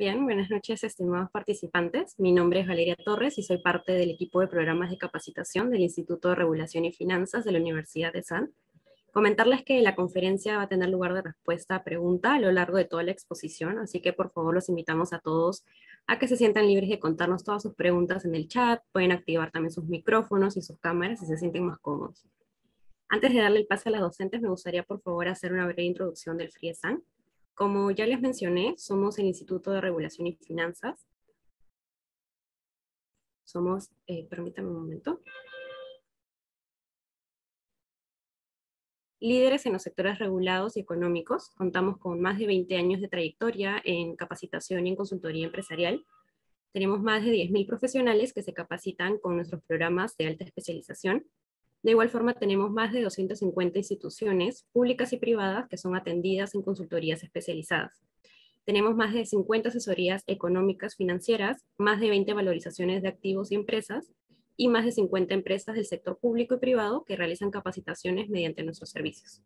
Bien, buenas noches, estimados participantes. Mi nombre es Valeria Torres y soy parte del equipo de programas de capacitación del Instituto de Regulación y Finanzas de la Universidad de San. Comentarles que la conferencia va a tener lugar de respuesta a pregunta a lo largo de toda la exposición, así que por favor los invitamos a todos a que se sientan libres de contarnos todas sus preguntas en el chat. Pueden activar también sus micrófonos y sus cámaras si se sienten más cómodos. Antes de darle el pase a las docentes, me gustaría por favor hacer una breve introducción del FRIESAN. Como ya les mencioné, somos el Instituto de Regulación y Finanzas. Somos, permítame un momento, líderes en los sectores regulados y económicos. Contamos con más de 20 años de trayectoria en capacitación y en consultoría empresarial. Tenemos más de 10.000 profesionales que se capacitan con nuestros programas de alta especialización. De igual forma, tenemos más de 250 instituciones públicas y privadas que son atendidas en consultorías especializadas. Tenemos más de 50 asesorías económicas financieras, más de 20 valorizaciones de activos y empresas, y más de 50 empresas del sector público y privado que realizan capacitaciones mediante nuestros servicios.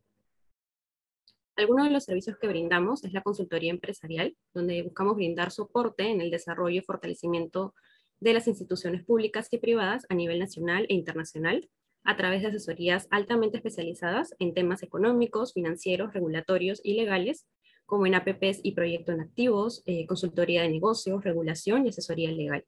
Algunos de los servicios que brindamos es la consultoría empresarial, donde buscamos brindar soporte en el desarrollo y fortalecimiento de las instituciones públicas y privadas a nivel nacional e internacional, a través de asesorías altamente especializadas en temas económicos, financieros, regulatorios y legales, como en APPs y proyectos en activos, consultoría de negocios, regulación y asesoría legal.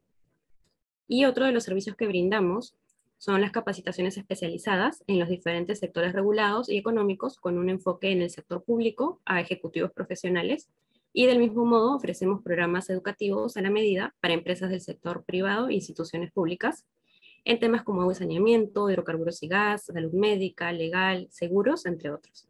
Y otro de los servicios que brindamos son las capacitaciones especializadas en los diferentes sectores regulados y económicos con un enfoque en el sector público a ejecutivos profesionales, y del mismo modo ofrecemos programas educativos a la medida para empresas del sector privado e instituciones públicas en temas como agua y saneamiento, hidrocarburos y gas, salud médica, legal, seguros, entre otros.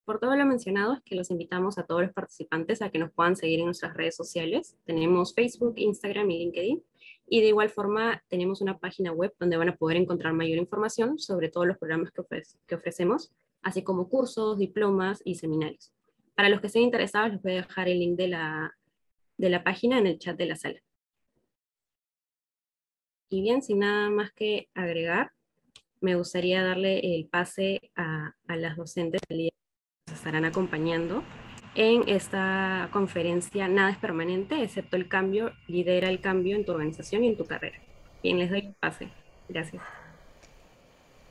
Por todo lo mencionado, es que los invitamos a todos los participantes a que nos puedan seguir en nuestras redes sociales. Tenemos Facebook, Instagram y LinkedIn. Y de igual forma, tenemos una página web donde van a poder encontrar mayor información sobre todos los programas que ofrecemos, así como cursos, diplomas y seminarios. Para los que estén interesados, les voy a dejar el link de la página en el chat de la sala. Y bien, sin nada más que agregar, me gustaría darle el pase a las docentes del día que nos estarán acompañando en esta conferencia. Nada es permanente, excepto el cambio. Lidera el cambio en tu organización y en tu carrera. Bien, les doy el pase. Gracias.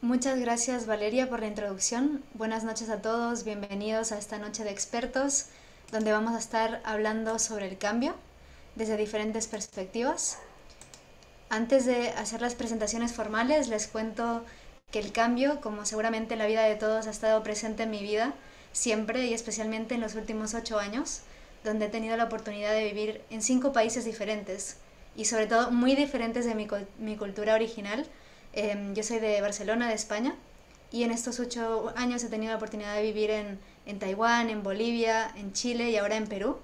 Muchas gracias Valeria por la introducción. Buenas noches a todos, bienvenidos a esta noche de expertos, donde vamos a estar hablando sobre el cambio desde diferentes perspectivas. Antes de hacer las presentaciones formales, les cuento que el cambio, como seguramente la vida de todos, ha estado presente en mi vida siempre y especialmente en los últimos 8 años, donde he tenido la oportunidad de vivir en 5 países diferentes y sobre todo muy diferentes de mi cultura original. Yo soy de Barcelona, de España, y en estos 8 años he tenido la oportunidad de vivir en Taiwán, en Bolivia, en Chile y ahora en Perú.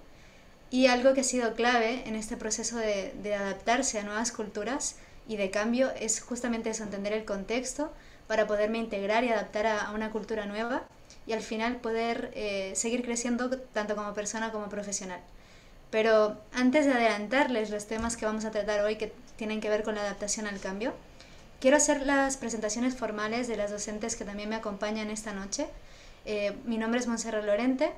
Y algo que ha sido clave en este proceso de adaptarse a nuevas culturas y de cambio es justamente eso, entender el contexto para poderme integrar y adaptar a una cultura nueva y al final poder seguir creciendo tanto como persona como profesional. Pero antes de adelantarles los temas que vamos a tratar hoy que tienen que ver con la adaptación al cambio, quiero hacer las presentaciones formales de las docentes que también me acompañan esta noche. Mi nombre es Montserrat Lorente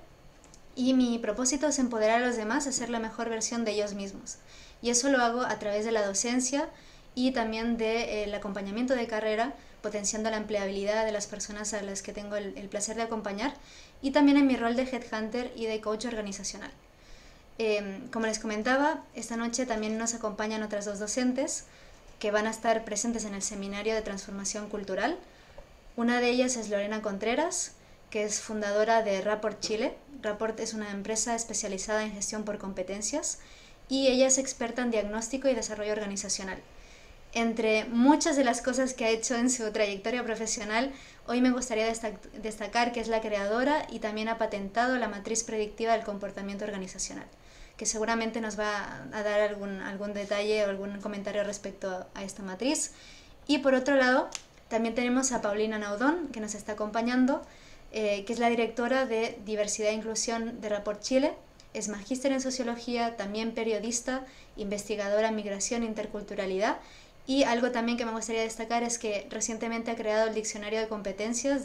y mi propósito es empoderar a los demás a ser la mejor versión de ellos mismos. Y eso lo hago a través de la docencia y también del acompañamiento de carrera, potenciando la empleabilidad de las personas a las que tengo el placer de acompañar, y también en mi rol de headhunter y de coach organizacional. Como les comentaba, esta noche también nos acompañan otras dos docentes que van a estar presentes en el seminario de transformación cultural. Una de ellas es Lorena Contreras, que es fundadora de Rapport Chile. Rapport es una empresa especializada en gestión por competencias y ella es experta en diagnóstico y desarrollo organizacional. Entre muchas de las cosas que ha hecho en su trayectoria profesional, hoy me gustaría destacar que es la creadora y también ha patentado la matriz predictiva del comportamiento organizacional, que seguramente nos va a dar algún detalle o algún comentario respecto a esta matriz. Y por otro lado, también tenemos a Paulina Naudón, que nos está acompañando, que es la directora de Diversidad e Inclusión de Rapport Chile. Es magíster en Sociología, también periodista, investigadora en Migración e Interculturalidad. Y algo también que me gustaría destacar es que recientemente ha creado el Diccionario de Competencias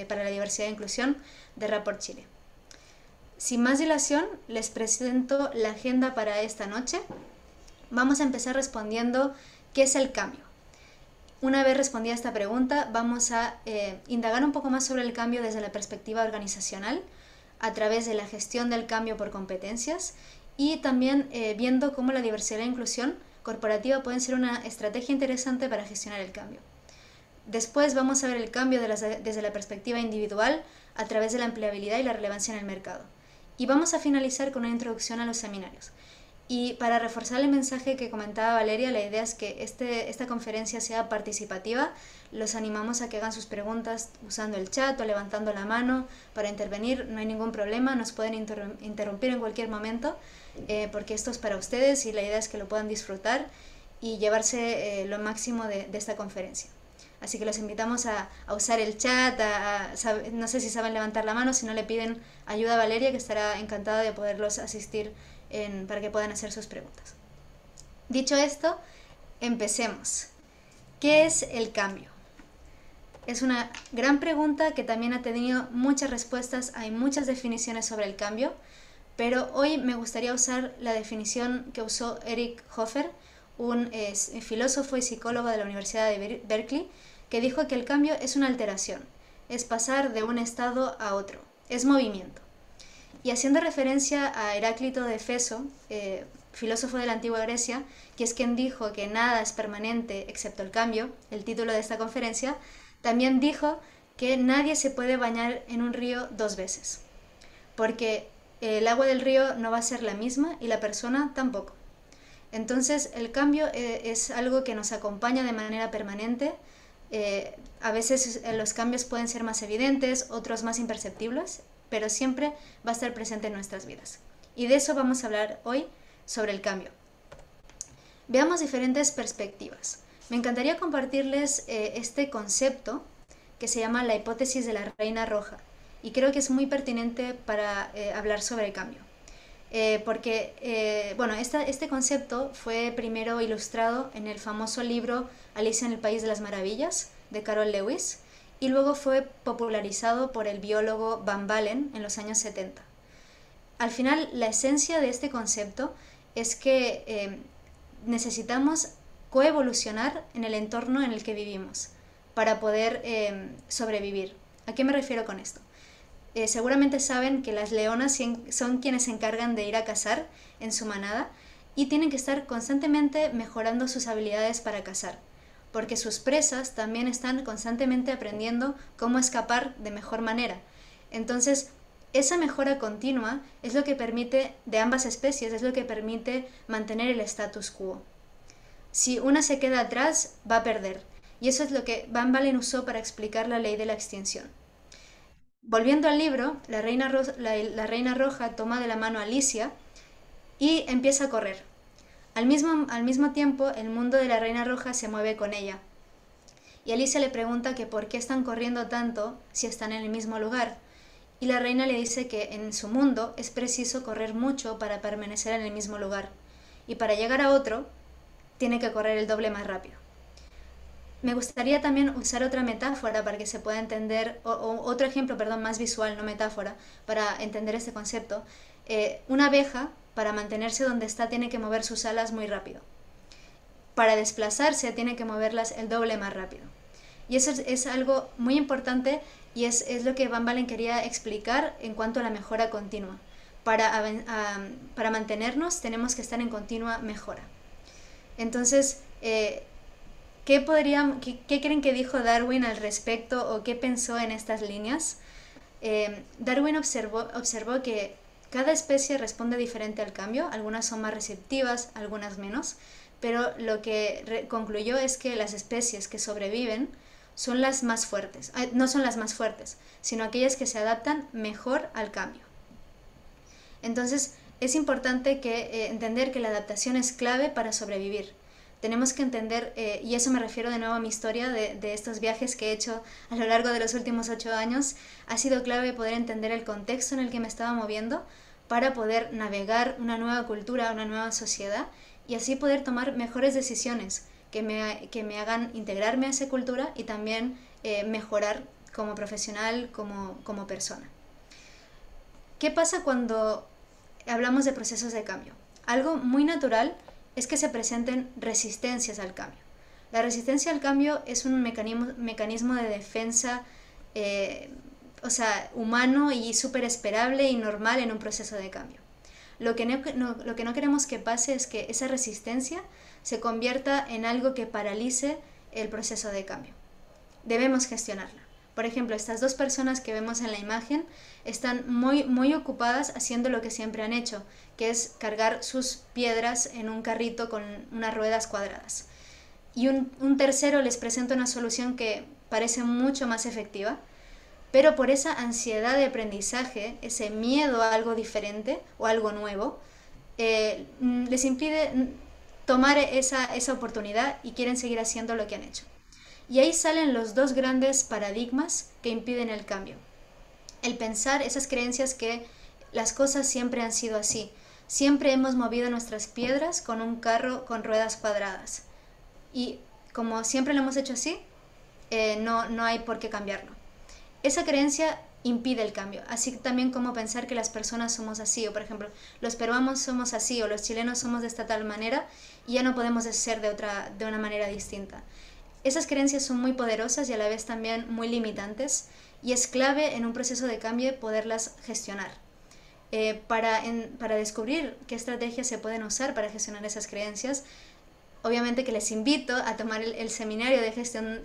para la Diversidad e Inclusión de Rapport Chile. Sin más dilación, les presento la agenda para esta noche. Vamos a empezar respondiendo ¿qué es el cambio? Una vez respondida esta pregunta, vamos a indagar un poco más sobre el cambio desde la perspectiva organizacional, a través de la gestión del cambio por competencias y también viendo cómo la diversidad e inclusión corporativa pueden ser una estrategia interesante para gestionar el cambio. Después vamos a ver el cambio desde la perspectiva individual a través de la empleabilidad y la relevancia en el mercado. Y vamos a finalizar con una introducción a los seminarios. Y para reforzar el mensaje que comentaba Valeria, la idea es que esta conferencia sea participativa. Los animamos a que hagan sus preguntas usando el chat o levantando la mano para intervenir. No hay ningún problema, nos pueden interrumpir en cualquier momento porque esto es para ustedes y la idea es que lo puedan disfrutar y llevarse lo máximo de esta conferencia. Así que los invitamos a usar el chat, no sé si saben levantar la mano, si no le piden ayuda a Valeria, que estará encantada de poderlos asistir para que puedan hacer sus preguntas. Dicho esto, empecemos. ¿Qué es el cambio? Es una gran pregunta que también ha tenido muchas respuestas, hay muchas definiciones sobre el cambio, pero hoy me gustaría usar la definición que usó Eric Hoffer, un filósofo y psicólogo de la Universidad de Berkeley, que dijo que el cambio es una alteración, es pasar de un estado a otro, es movimiento. Y haciendo referencia a Heráclito de Éfeso, filósofo de la antigua Grecia, que es quien dijo que nada es permanente excepto el cambio, el título de esta conferencia, también dijo que nadie se puede bañar en un río dos veces, porque el agua del río no va a ser la misma y la persona tampoco. Entonces el cambio es algo que nos acompaña de manera permanente. A veces los cambios pueden ser más evidentes, otros más imperceptibles, pero siempre va a estar presente en nuestras vidas. Y de eso vamos a hablar hoy, sobre el cambio. Veamos diferentes perspectivas. Me encantaría compartirles este concepto que se llama la hipótesis de la reina roja, y creo que es muy pertinente para hablar sobre el cambio. Porque este concepto fue primero ilustrado en el famoso libro Alicia en el País de las Maravillas, de Carol Lewis, y luego fue popularizado por el biólogo Van Balen en los años 70. Al final, la esencia de este concepto es que necesitamos coevolucionar en el entorno en el que vivimos para poder sobrevivir. ¿A qué me refiero con esto? Seguramente saben que las leonas son quienes se encargan de ir a cazar en su manada y tienen que estar constantemente mejorando sus habilidades para cazar, porque sus presas también están constantemente aprendiendo cómo escapar de mejor manera. Entonces, esa mejora continua es lo que permite, de ambas especies, es lo que permite mantener el status quo. Si una se queda atrás, va a perder. Y eso es lo que Van Balen usó para explicar la ley de la extinción. Volviendo al libro, la reina roja toma de la mano a Alicia y empieza a correr. Al mismo tiempo, el mundo de la reina roja se mueve con ella. Y Alicia le pregunta que por qué están corriendo tanto si están en el mismo lugar. Y la reina le dice que en su mundo es preciso correr mucho para permanecer en el mismo lugar. Y para llegar a otro, tiene que correr el doble más rápido. Me gustaría también usar otra metáfora para que se pueda entender, o otro ejemplo, perdón, más visual, no metáfora, para entender este concepto. Una abeja, para mantenerse donde está, tiene que mover sus alas muy rápido. Para desplazarse, tiene que moverlas el doble más rápido. Y eso es algo muy importante y es lo que Van Balen quería explicar en cuanto a la mejora continua. Para mantenernos tenemos que estar en continua mejora. Entonces, ¿qué creen que dijo Darwin al respecto o qué pensó en estas líneas? Darwin observó que cada especie responde diferente al cambio, algunas son más receptivas, algunas menos, pero lo que concluyó es que las especies que sobreviven son las más fuertes, no son las más fuertes, sino aquellas que se adaptan mejor al cambio. Entonces, es importante entender que la adaptación es clave para sobrevivir. Tenemos que entender, y eso me refiero de nuevo a mi historia de estos viajes que he hecho a lo largo de los últimos 8 años, ha sido clave poder entender el contexto en el que me estaba moviendo para poder navegar una nueva cultura, una nueva sociedad y así poder tomar mejores decisiones que me hagan integrarme a esa cultura y también mejorar como profesional, como persona. ¿Qué pasa cuando hablamos de procesos de cambio? Algo muy natural es que se presenten resistencias al cambio. La resistencia al cambio es un mecanismo de defensa humano y súper esperable y normal en un proceso de cambio. Lo que no queremos que pase es que esa resistencia se convierta en algo que paralice el proceso de cambio. Debemos gestionarla. Por ejemplo, estas dos personas que vemos en la imagen están muy ocupadas haciendo lo que siempre han hecho, que es cargar sus piedras en un carrito con unas ruedas cuadradas. Y un tercero les presenta una solución que parece mucho más efectiva, pero por esa ansiedad de aprendizaje, ese miedo a algo diferente o algo nuevo, les impide tomar esa oportunidad y quieren seguir haciendo lo que han hecho. Y ahí salen los dos grandes paradigmas que impiden el cambio. El pensar esas creencias que las cosas siempre han sido así. Siempre hemos movido nuestras piedras con un carro con ruedas cuadradas. Y como siempre lo hemos hecho así, no hay por qué cambiarlo. Esa creencia impide el cambio, así también como pensar que las personas somos así, o por ejemplo, los peruanos somos así, o los chilenos somos de esta tal manera, y ya no podemos ser de una manera distinta. Esas creencias son muy poderosas y a la vez también muy limitantes, y es clave en un proceso de cambio poderlas gestionar. Para descubrir qué estrategias se pueden usar para gestionar esas creencias, obviamente que les invito a tomar el seminario de gestión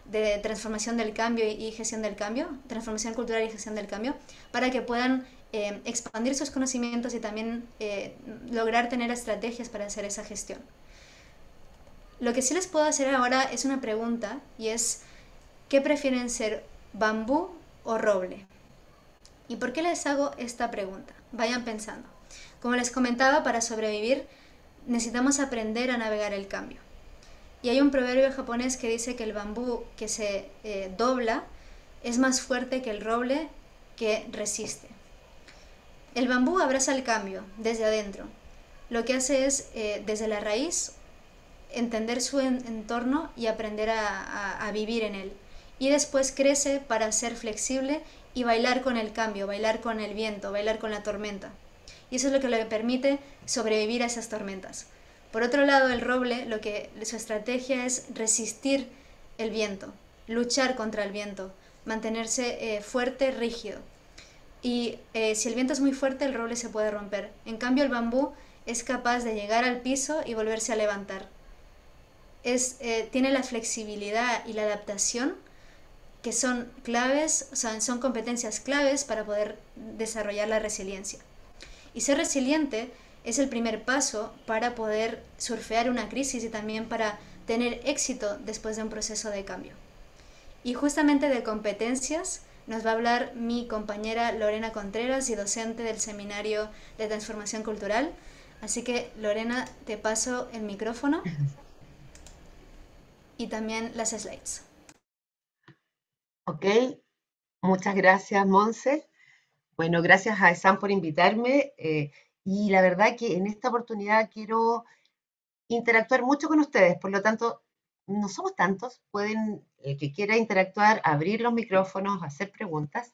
de transformación del cambio y gestión del cambio, transformación cultural y gestión del cambio, para que puedan expandir sus conocimientos y también lograr tener estrategias para hacer esa gestión. Lo que sí les puedo hacer ahora es una pregunta, y es, ¿qué prefieren ser, bambú o roble? ¿Y por qué les hago esta pregunta? Vayan pensando. Como les comentaba, para sobrevivir necesitamos aprender a navegar el cambio. Y hay un proverbio japonés que dice que el bambú que se dobla es más fuerte que el roble que resiste. El bambú abraza el cambio desde adentro. Lo que hace es, desde la raíz, entender su entorno y aprender a vivir en él. Y después crece para ser flexible y bailar con el cambio, bailar con el viento, bailar con la tormenta. Y eso es lo que le permite sobrevivir a esas tormentas. Por otro lado, el roble, su estrategia es resistir el viento, luchar contra el viento, mantenerse fuerte, rígido. Y si el viento es muy fuerte, el roble se puede romper. En cambio, el bambú es capaz de llegar al piso y volverse a levantar. Tiene la flexibilidad y la adaptación que son claves, o sea, son competencias claves para poder desarrollar la resiliencia. Y ser resiliente es el primer paso para poder surfear una crisis y también para tener éxito después de un proceso de cambio. Y justamente de competencias nos va a hablar mi compañera Lorena Contreras, y docente del Seminario de Transformación Cultural. Así que, Lorena, te paso el micrófono y también las slides. Ok, muchas gracias, Monse. Bueno, gracias a ESAM por invitarme, y la verdad que en esta oportunidad quiero interactuar mucho con ustedes, por lo tanto, no somos tantos, pueden, el que quiera interactuar, abrir los micrófonos, hacer preguntas,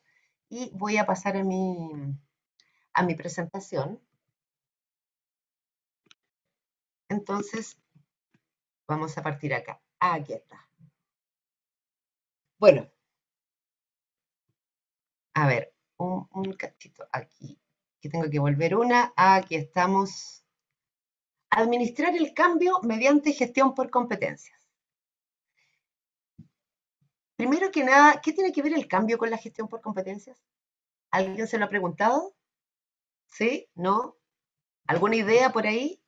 y voy a pasar a mi presentación. Entonces, vamos a partir acá. Aquí está. Bueno, a ver, un cachito aquí, que tengo que volver una. Aquí estamos. Administrar el cambio mediante gestión por competencias. Primero que nada, ¿qué tiene que ver el cambio con la gestión por competencias? ¿Alguien se lo ha preguntado? ¿Sí? ¿No? ¿Alguna idea por ahí?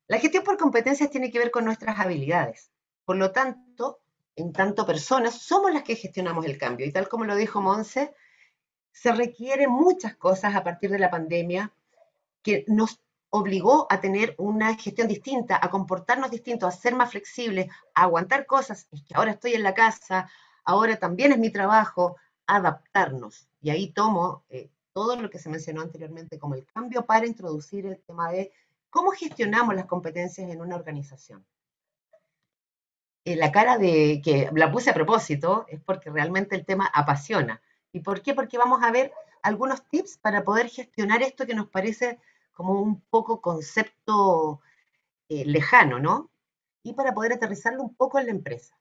La gestión por competencias tiene que ver con nuestras habilidades. Por lo tanto, en tanto personas, somos las que gestionamos el cambio. Y tal como lo dijo Monse, se requieren muchas cosas a partir de la pandemia que nos obligó a tener una gestión distinta, a comportarnos distintos, a ser más flexibles, a aguantar cosas. Es que ahora estoy en la casa, ahora también es mi trabajo, adaptarnos. Y ahí tomo todo lo que se mencionó anteriormente como el cambio para introducir el tema de cómo gestionamos las competencias en una organización. La cara de que la puse a propósito es porque realmente el tema apasiona. ¿Y por qué? Porque vamos a ver algunos tips para poder gestionar esto que nos parece como un poco concepto lejano, ¿no? Y para poder aterrizarlo un poco en la empresa.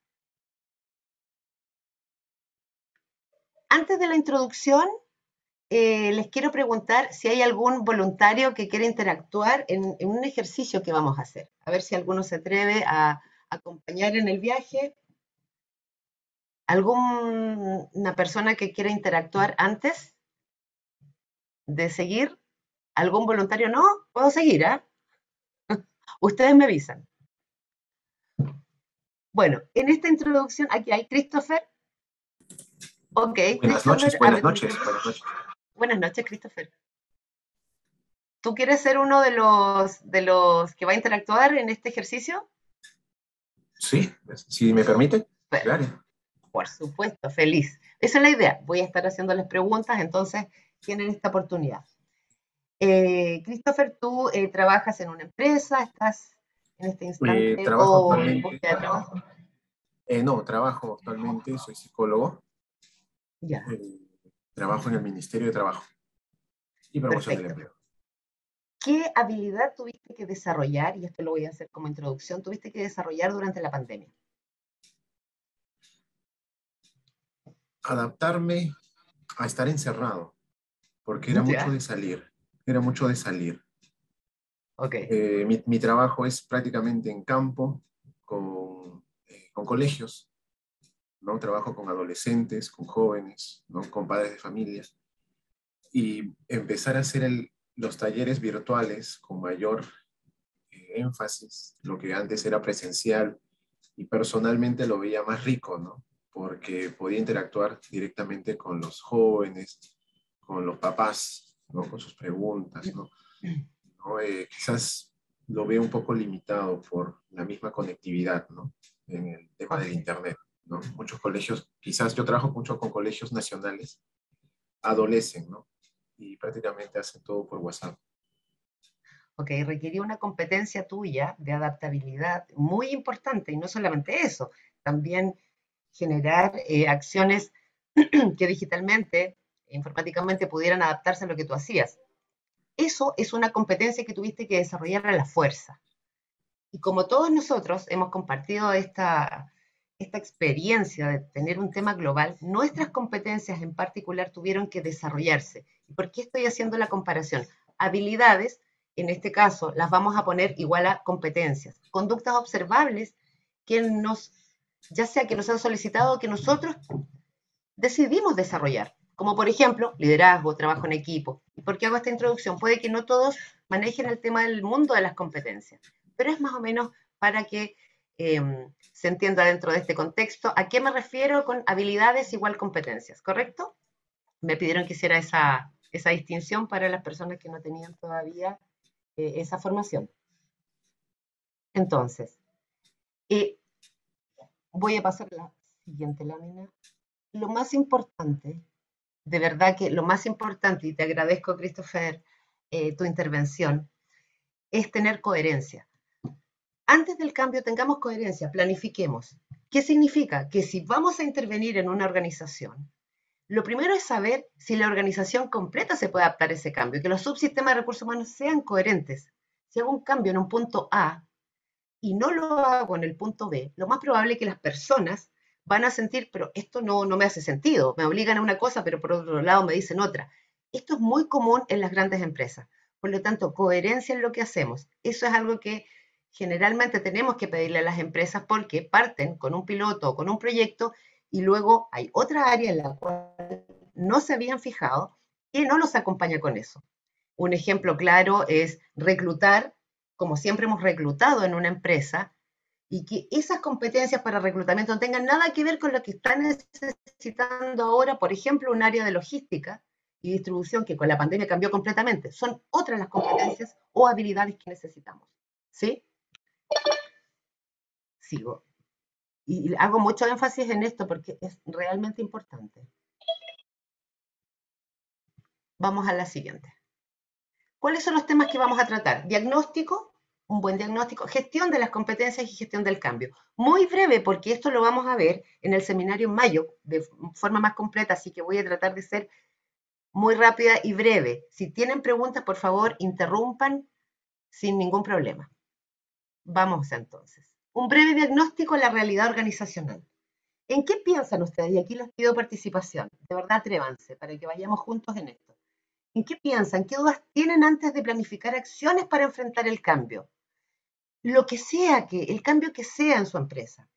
Antes de la introducción, les quiero preguntar si hay algún voluntario que quiera interactuar en un ejercicio que vamos a hacer. A ver si alguno se atreve a acompañar en el viaje. ¿Alguna persona que quiera interactuar antes de seguir? ¿Algún voluntario no? Puedo seguir, ¿ah? Ustedes me avisan. Bueno, en esta introducción, aquí hay Christopher. Ok, Buenas noches, Christopher. buenas noches, buenas noches. Buenas noches, Christopher. ¿Tú quieres ser uno de los que va a interactuar en este ejercicio? Sí, si me permite, Bueno, claro. por supuesto, feliz. Esa es la idea. Voy a estar haciéndoles preguntas, entonces tienen esta oportunidad. Christopher, tú trabajas en una empresa, estás en este instante Trabajo o en actualmente, búsqueda de trabajo. no, trabajo actualmente, soy psicólogo, Ya, eh, trabajo en el Ministerio de Trabajo y Promoción del perfecto. Empleo. ¿Qué habilidad tuviste que desarrollar, y esto lo voy a hacer como introducción, tuviste que desarrollar durante la pandemia? Adaptarme a estar encerrado, porque era mucho Ya, de salir, era mucho de salir. ok, Mi trabajo es prácticamente en campo, con colegios, ¿no? Trabajo con adolescentes, con jóvenes, ¿no? Con padres de familias. Y empezar a hacer los talleres virtuales con mayor énfasis, lo que antes era presencial, y personalmente lo veía más rico, ¿no? Porque podía interactuar directamente con los jóvenes, con los papás, ¿no? Con sus preguntas, ¿no? Quizás lo veo un poco limitado por la misma conectividad, ¿no? En el tema ok. del Internet, ¿no? Muchos colegios, quizás yo trabajo mucho con colegios nacionales, adolecen, ¿no? Y prácticamente hacen todo por WhatsApp. Ok, requería una competencia tuya de adaptabilidad muy importante, y no solamente eso, también generar acciones que digitalmente, informáticamente pudieran adaptarse a lo que tú hacías. Eso es una competencia que tuviste que desarrollar a la fuerza. Y como todos nosotros hemos compartido esta experiencia de tener un tema global, nuestras competencias en particular tuvieron que desarrollarse. ¿Y por qué estoy haciendo la comparación? Habilidades, en este caso, las vamos a poner igual a competencias. Conductas observables que ya sea que nos han solicitado o que nosotros decidimos desarrollar, como por ejemplo liderazgo, trabajo en equipo. ¿Y por qué hago esta introducción? Puede que no todos manejen el tema del mundo de las competencias, pero es más o menos para que se entienda dentro de este contexto a qué me refiero con habilidades igual competencias, ¿correcto? Me pidieron que hiciera esa distinción para las personas que no tenían todavía esa formación. Entonces, eh, voy a pasar a la siguiente lámina. Lo más importante, de verdad que lo más importante, y te agradezco, Christopher, tu intervención, es tener coherencia. Antes del cambio tengamos coherencia, planifiquemos. ¿Qué significa? Que si vamos a intervenir en una organización, lo primero es saber si la organización completa se puede adaptar a ese cambio, que los subsistemas de recursos humanos sean coherentes. Si hago un cambio en un punto A y no lo hago en el punto B, lo más probable es que las personas van a sentir, pero esto no me hace sentido, me obligan a una cosa, pero por otro lado me dicen otra. Esto es muy común en las grandes empresas. Por lo tanto, coherencia en lo que hacemos. Eso es algo que generalmente tenemos que pedirle a las empresas porque parten con un piloto o con un proyecto y luego hay otra área en la cual no se habían fijado que no los acompaña con eso. Un ejemplo claro es reclutar, como siempre hemos reclutado en una empresa, y que esas competencias para reclutamiento no tengan nada que ver con lo que están necesitando ahora, por ejemplo, un área de logística y distribución que con la pandemia cambió completamente. Son otras las competencias o habilidades que necesitamos. ¿Sí? Sigo. Y hago mucho énfasis en esto porque es realmente importante. Vamos a la siguiente. ¿Cuáles son los temas que vamos a tratar? Diagnóstico, un buen diagnóstico, gestión de las competencias y gestión del cambio. Muy breve, porque esto lo vamos a ver en el seminario en mayo de forma más completa, así que voy a tratar de ser muy rápida y breve. Si tienen preguntas, por favor, interrumpan sin ningún problema. Vamos entonces. Un breve diagnóstico de la realidad organizacional. ¿En qué piensan ustedes? Y aquí les pido participación. De verdad, atrévanse para que vayamos juntos en esto. ¿En qué piensan? ¿Qué dudas tienen antes de planificar acciones para enfrentar el cambio? Lo que sea el cambio que sea en su empresa.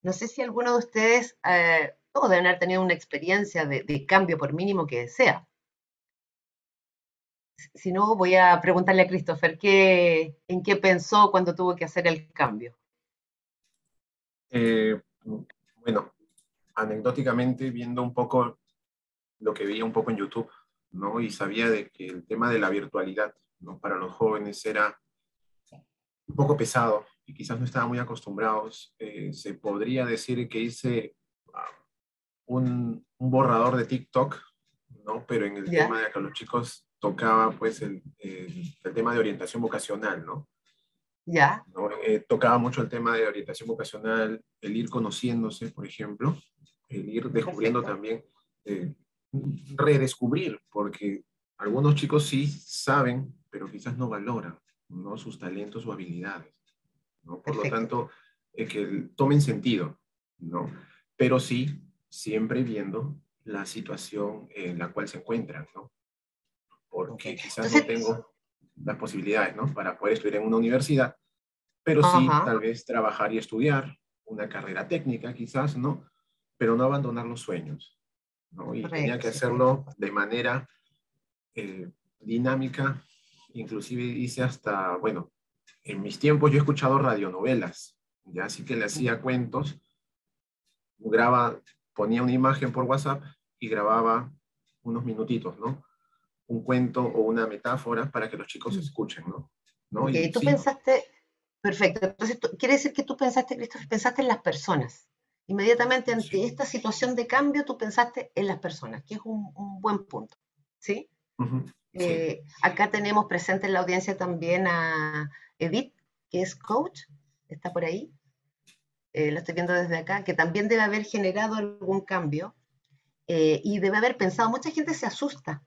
No sé si alguno de ustedes, todos deben haber tenido una experiencia de cambio por mínimo que sea. Si no, voy a preguntarle a Christopher en qué pensó cuando tuvo que hacer el cambio. Bueno, anecdóticamente, viendo un poco lo que veía un poco en YouTube, ¿no? Y sabía de que el tema de la virtualidad, ¿no? Para los jóvenes era un poco pesado y quizás no estaban muy acostumbrados. Se podría decir que hice un borrador de TikTok, ¿no? Pero en el ¿Ya? tema de que los chicos tocaba pues el tema de orientación vocacional, ¿no? ¿Ya? ¿No? Tocaba mucho el tema de orientación vocacional, el ir conociéndose, por ejemplo, el ir descubriendo Perfecto. también, redescubrir, porque algunos chicos sí saben, pero quizás no valoran, ¿no? Sus talentos o habilidades, ¿no? Por lo Perfecto. tanto, que tomen sentido, ¿no? Pero sí, siempre viendo la situación en la cual se encuentran, ¿no? Ok. Porque quizás no Entonces, tengo las posibilidades, ¿no? Para poder estudiar en una universidad, pero sí ajá, tal vez trabajar y estudiar una carrera técnica, quizás, ¿no? Pero no abandonar los sueños, ¿no? Y tenía correcto, que sí, estoy de hacerlo acuerdo. de manera dinámica, inclusive hice hasta, bueno, en mis tiempos yo he escuchado radionovelas, ya así que le hacía cuentos, ponía una imagen por WhatsApp y grababa unos minutitos, ¿no? Un cuento o una metáfora para que los chicos escuchen, ¿no? ¿No? Ok, Y tú sí, pensaste, perfecto. Entonces, quiere decir que tú pensaste, Christopher, pensaste en las personas. Inmediatamente ante sí. esta situación de cambio, tú pensaste en las personas, que es un buen punto. ¿Sí? Ujú, sí. Acá tenemos presente en la audiencia también a Edith, que es coach, está por ahí, la estoy viendo desde acá, que también debe haber generado algún cambio y debe haber pensado, mucha gente se asusta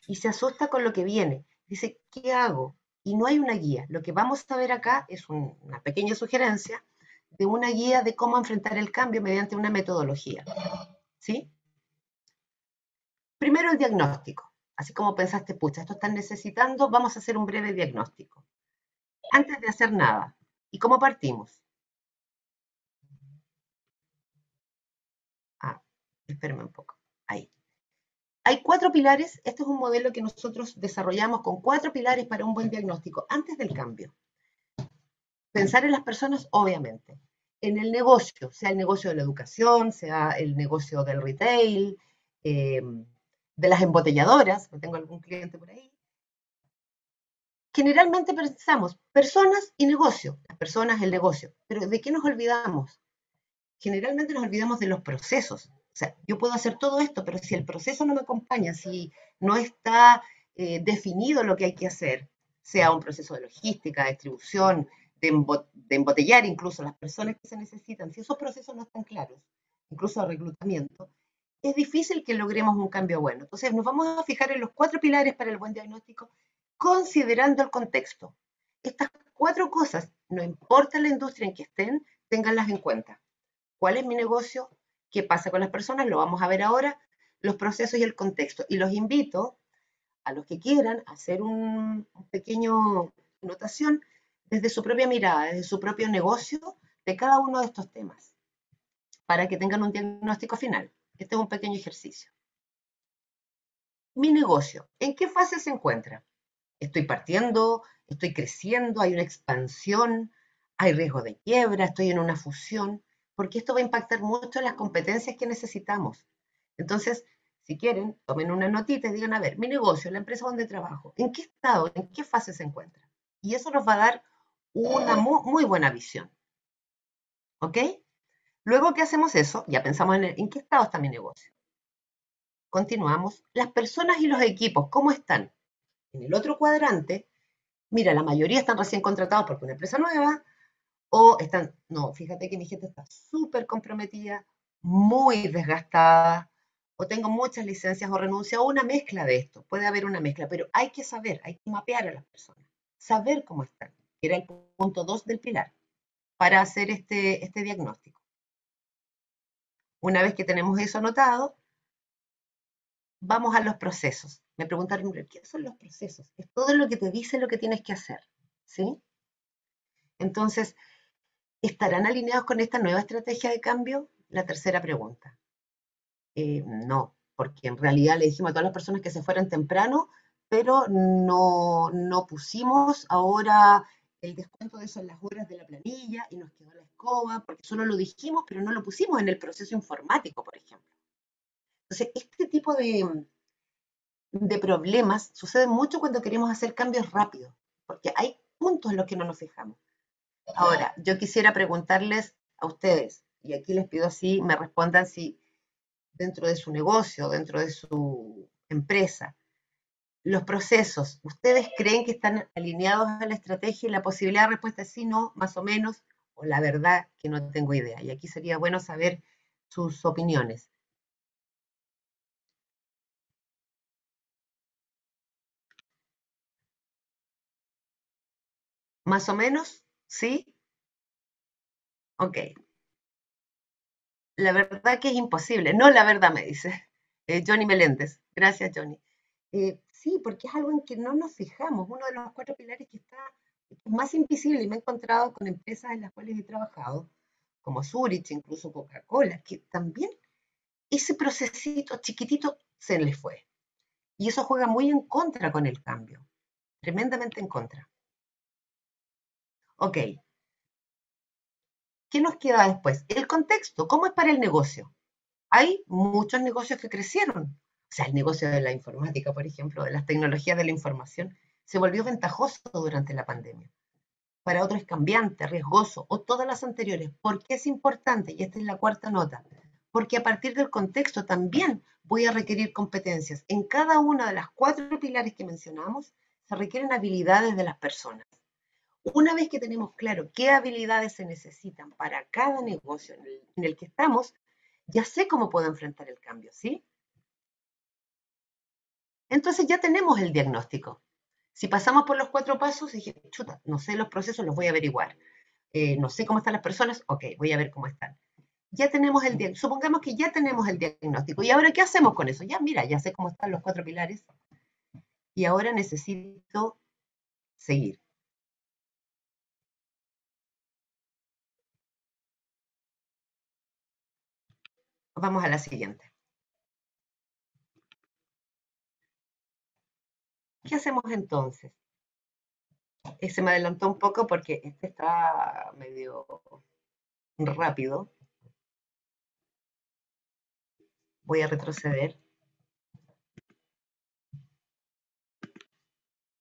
y se asusta con lo que viene. Dice, ¿qué hago? Y no hay una guía. Lo que vamos a ver acá es una pequeña sugerencia de una guía de cómo enfrentar el cambio mediante una metodología. ¿Sí? Primero el diagnóstico. Así como pensaste, pucha, esto están necesitando, vamos a hacer un breve diagnóstico. Antes de hacer nada. ¿Y cómo partimos? Ah, espérame un poco. Ahí. Hay 4 pilares. Este es un modelo que nosotros desarrollamos con 4 pilares para un buen diagnóstico antes del cambio. Pensar en las personas, obviamente. En el negocio, sea el negocio de la educación, sea el negocio del retail, de las embotelladoras, tengo algún cliente por ahí. Generalmente pensamos personas y negocio, las personas, el negocio. Pero ¿de qué nos olvidamos? Generalmente nos olvidamos de los procesos. O sea, yo puedo hacer todo esto, pero si el proceso no me acompaña, si no está definido lo que hay que hacer, sea un proceso de logística, de distribución, de embotellar incluso las personas que se necesitan, si esos procesos no están claros, incluso de reclutamiento, es difícil que logremos un cambio bueno. Entonces, nos vamos a fijar en los 4 pilares para el buen diagnóstico, considerando el contexto. Estas 4 cosas, no importa la industria en que estén, ténganlas en cuenta. ¿Cuál es mi negocio? ¿Qué pasa con las personas? Lo vamos a ver ahora, los procesos y el contexto. Y los invito a los que quieran a hacer un pequeño anotación desde su propia mirada, desde su propio negocio, de cada uno de estos temas, para que tengan un diagnóstico final. Este es un pequeño ejercicio. Mi negocio, ¿en qué fase se encuentra? ¿Estoy partiendo? ¿Estoy creciendo? ¿Hay una expansión? ¿Hay riesgo de quiebra? ¿Estoy en una fusión? Porque esto va a impactar mucho en las competencias que necesitamos. Entonces, si quieren, tomen una notita y digan, a ver, mi negocio, la empresa donde trabajo, ¿en qué estado, en qué fase se encuentra? Y eso nos va a dar una muy buena visión. ¿Ok? Luego que hacemos eso, ya pensamos en qué estado está mi negocio. Continuamos. Las personas y los equipos, ¿cómo están? En el otro cuadrante, mira, la mayoría están recién contratados porque una empresa nueva, o están, no, fíjate que mi gente está súper comprometida, muy desgastada, o tengo muchas licencias, o renuncio a una mezcla de esto. Puede haber una mezcla, pero hay que saber, hay que mapear a las personas, saber cómo están, que era el punto 2 del pilar, para hacer este diagnóstico. Una vez que tenemos eso anotado, vamos a los procesos. Me preguntaron, ¿qué son los procesos? Es todo lo que te dice lo que tienes que hacer, ¿sí? Entonces, ¿estarán alineados con esta nueva estrategia de cambio? La tercera pregunta. No, porque en realidad le dijimos a todas las personas que se fueran temprano, pero no pusimos ahora el descuento de eso en las horas de la planilla y nos quedó la escoba, porque solo lo dijimos, pero no lo pusimos en el proceso informático, por ejemplo. Entonces, este tipo de problemas suceden mucho cuando queremos hacer cambios rápidos, porque hay puntos en los que no nos fijamos. Ahora, yo quisiera preguntarles a ustedes, y aquí les pido así, me respondan si dentro de su negocio, dentro de su empresa, los procesos, ¿ustedes creen que están alineados a la estrategia? Y la posibilidad de respuesta es sí, no, más o menos, o la verdad que no tengo idea. Y aquí sería bueno saber sus opiniones. ¿Más o menos? ¿Sí? Ok. La verdad que es imposible. No, la verdad, me dice Johnny Meléndez. Gracias, Johnny. Sí, porque es algo en que no nos fijamos. Uno de los 4 pilares que está más invisible, y me he encontrado con empresas en las cuales he trabajado, como Zurich, incluso Coca-Cola, que también ese procesito chiquitito se les fue. Y eso juega muy en contra con el cambio, tremendamente en contra. Ok, ¿qué nos queda después? El contexto, ¿cómo es para el negocio? Hay muchos negocios que crecieron. O sea, el negocio de la informática, por ejemplo, de las tecnologías de la información, se volvió ventajoso durante la pandemia. Para otros es cambiante, riesgoso, o todas las anteriores. ¿Por qué es importante? Y esta es la cuarta nota. Porque a partir del contexto también voy a requerir competencias. En cada una de las 4 pilares que mencionamos, se requieren habilidades de las personas. Una vez que tenemos claro qué habilidades se necesitan para cada negocio en el que estamos, ya sé cómo puedo enfrentar el cambio, ¿sí? Entonces ya tenemos el diagnóstico. Si pasamos por los 4 pasos, dije, chuta, no sé los procesos, los voy a averiguar. No sé cómo están las personas, ok, voy a ver cómo están. Ya tenemos el diagnóstico, supongamos que ya tenemos el diagnóstico. ¿Y ahora qué hacemos con eso? Ya, mira, ya sé cómo están los 4 pilares y ahora necesito seguir. Vamos a la siguiente. ¿Qué hacemos entonces? Se me adelantó un poco porque este está medio rápido. Voy a retroceder.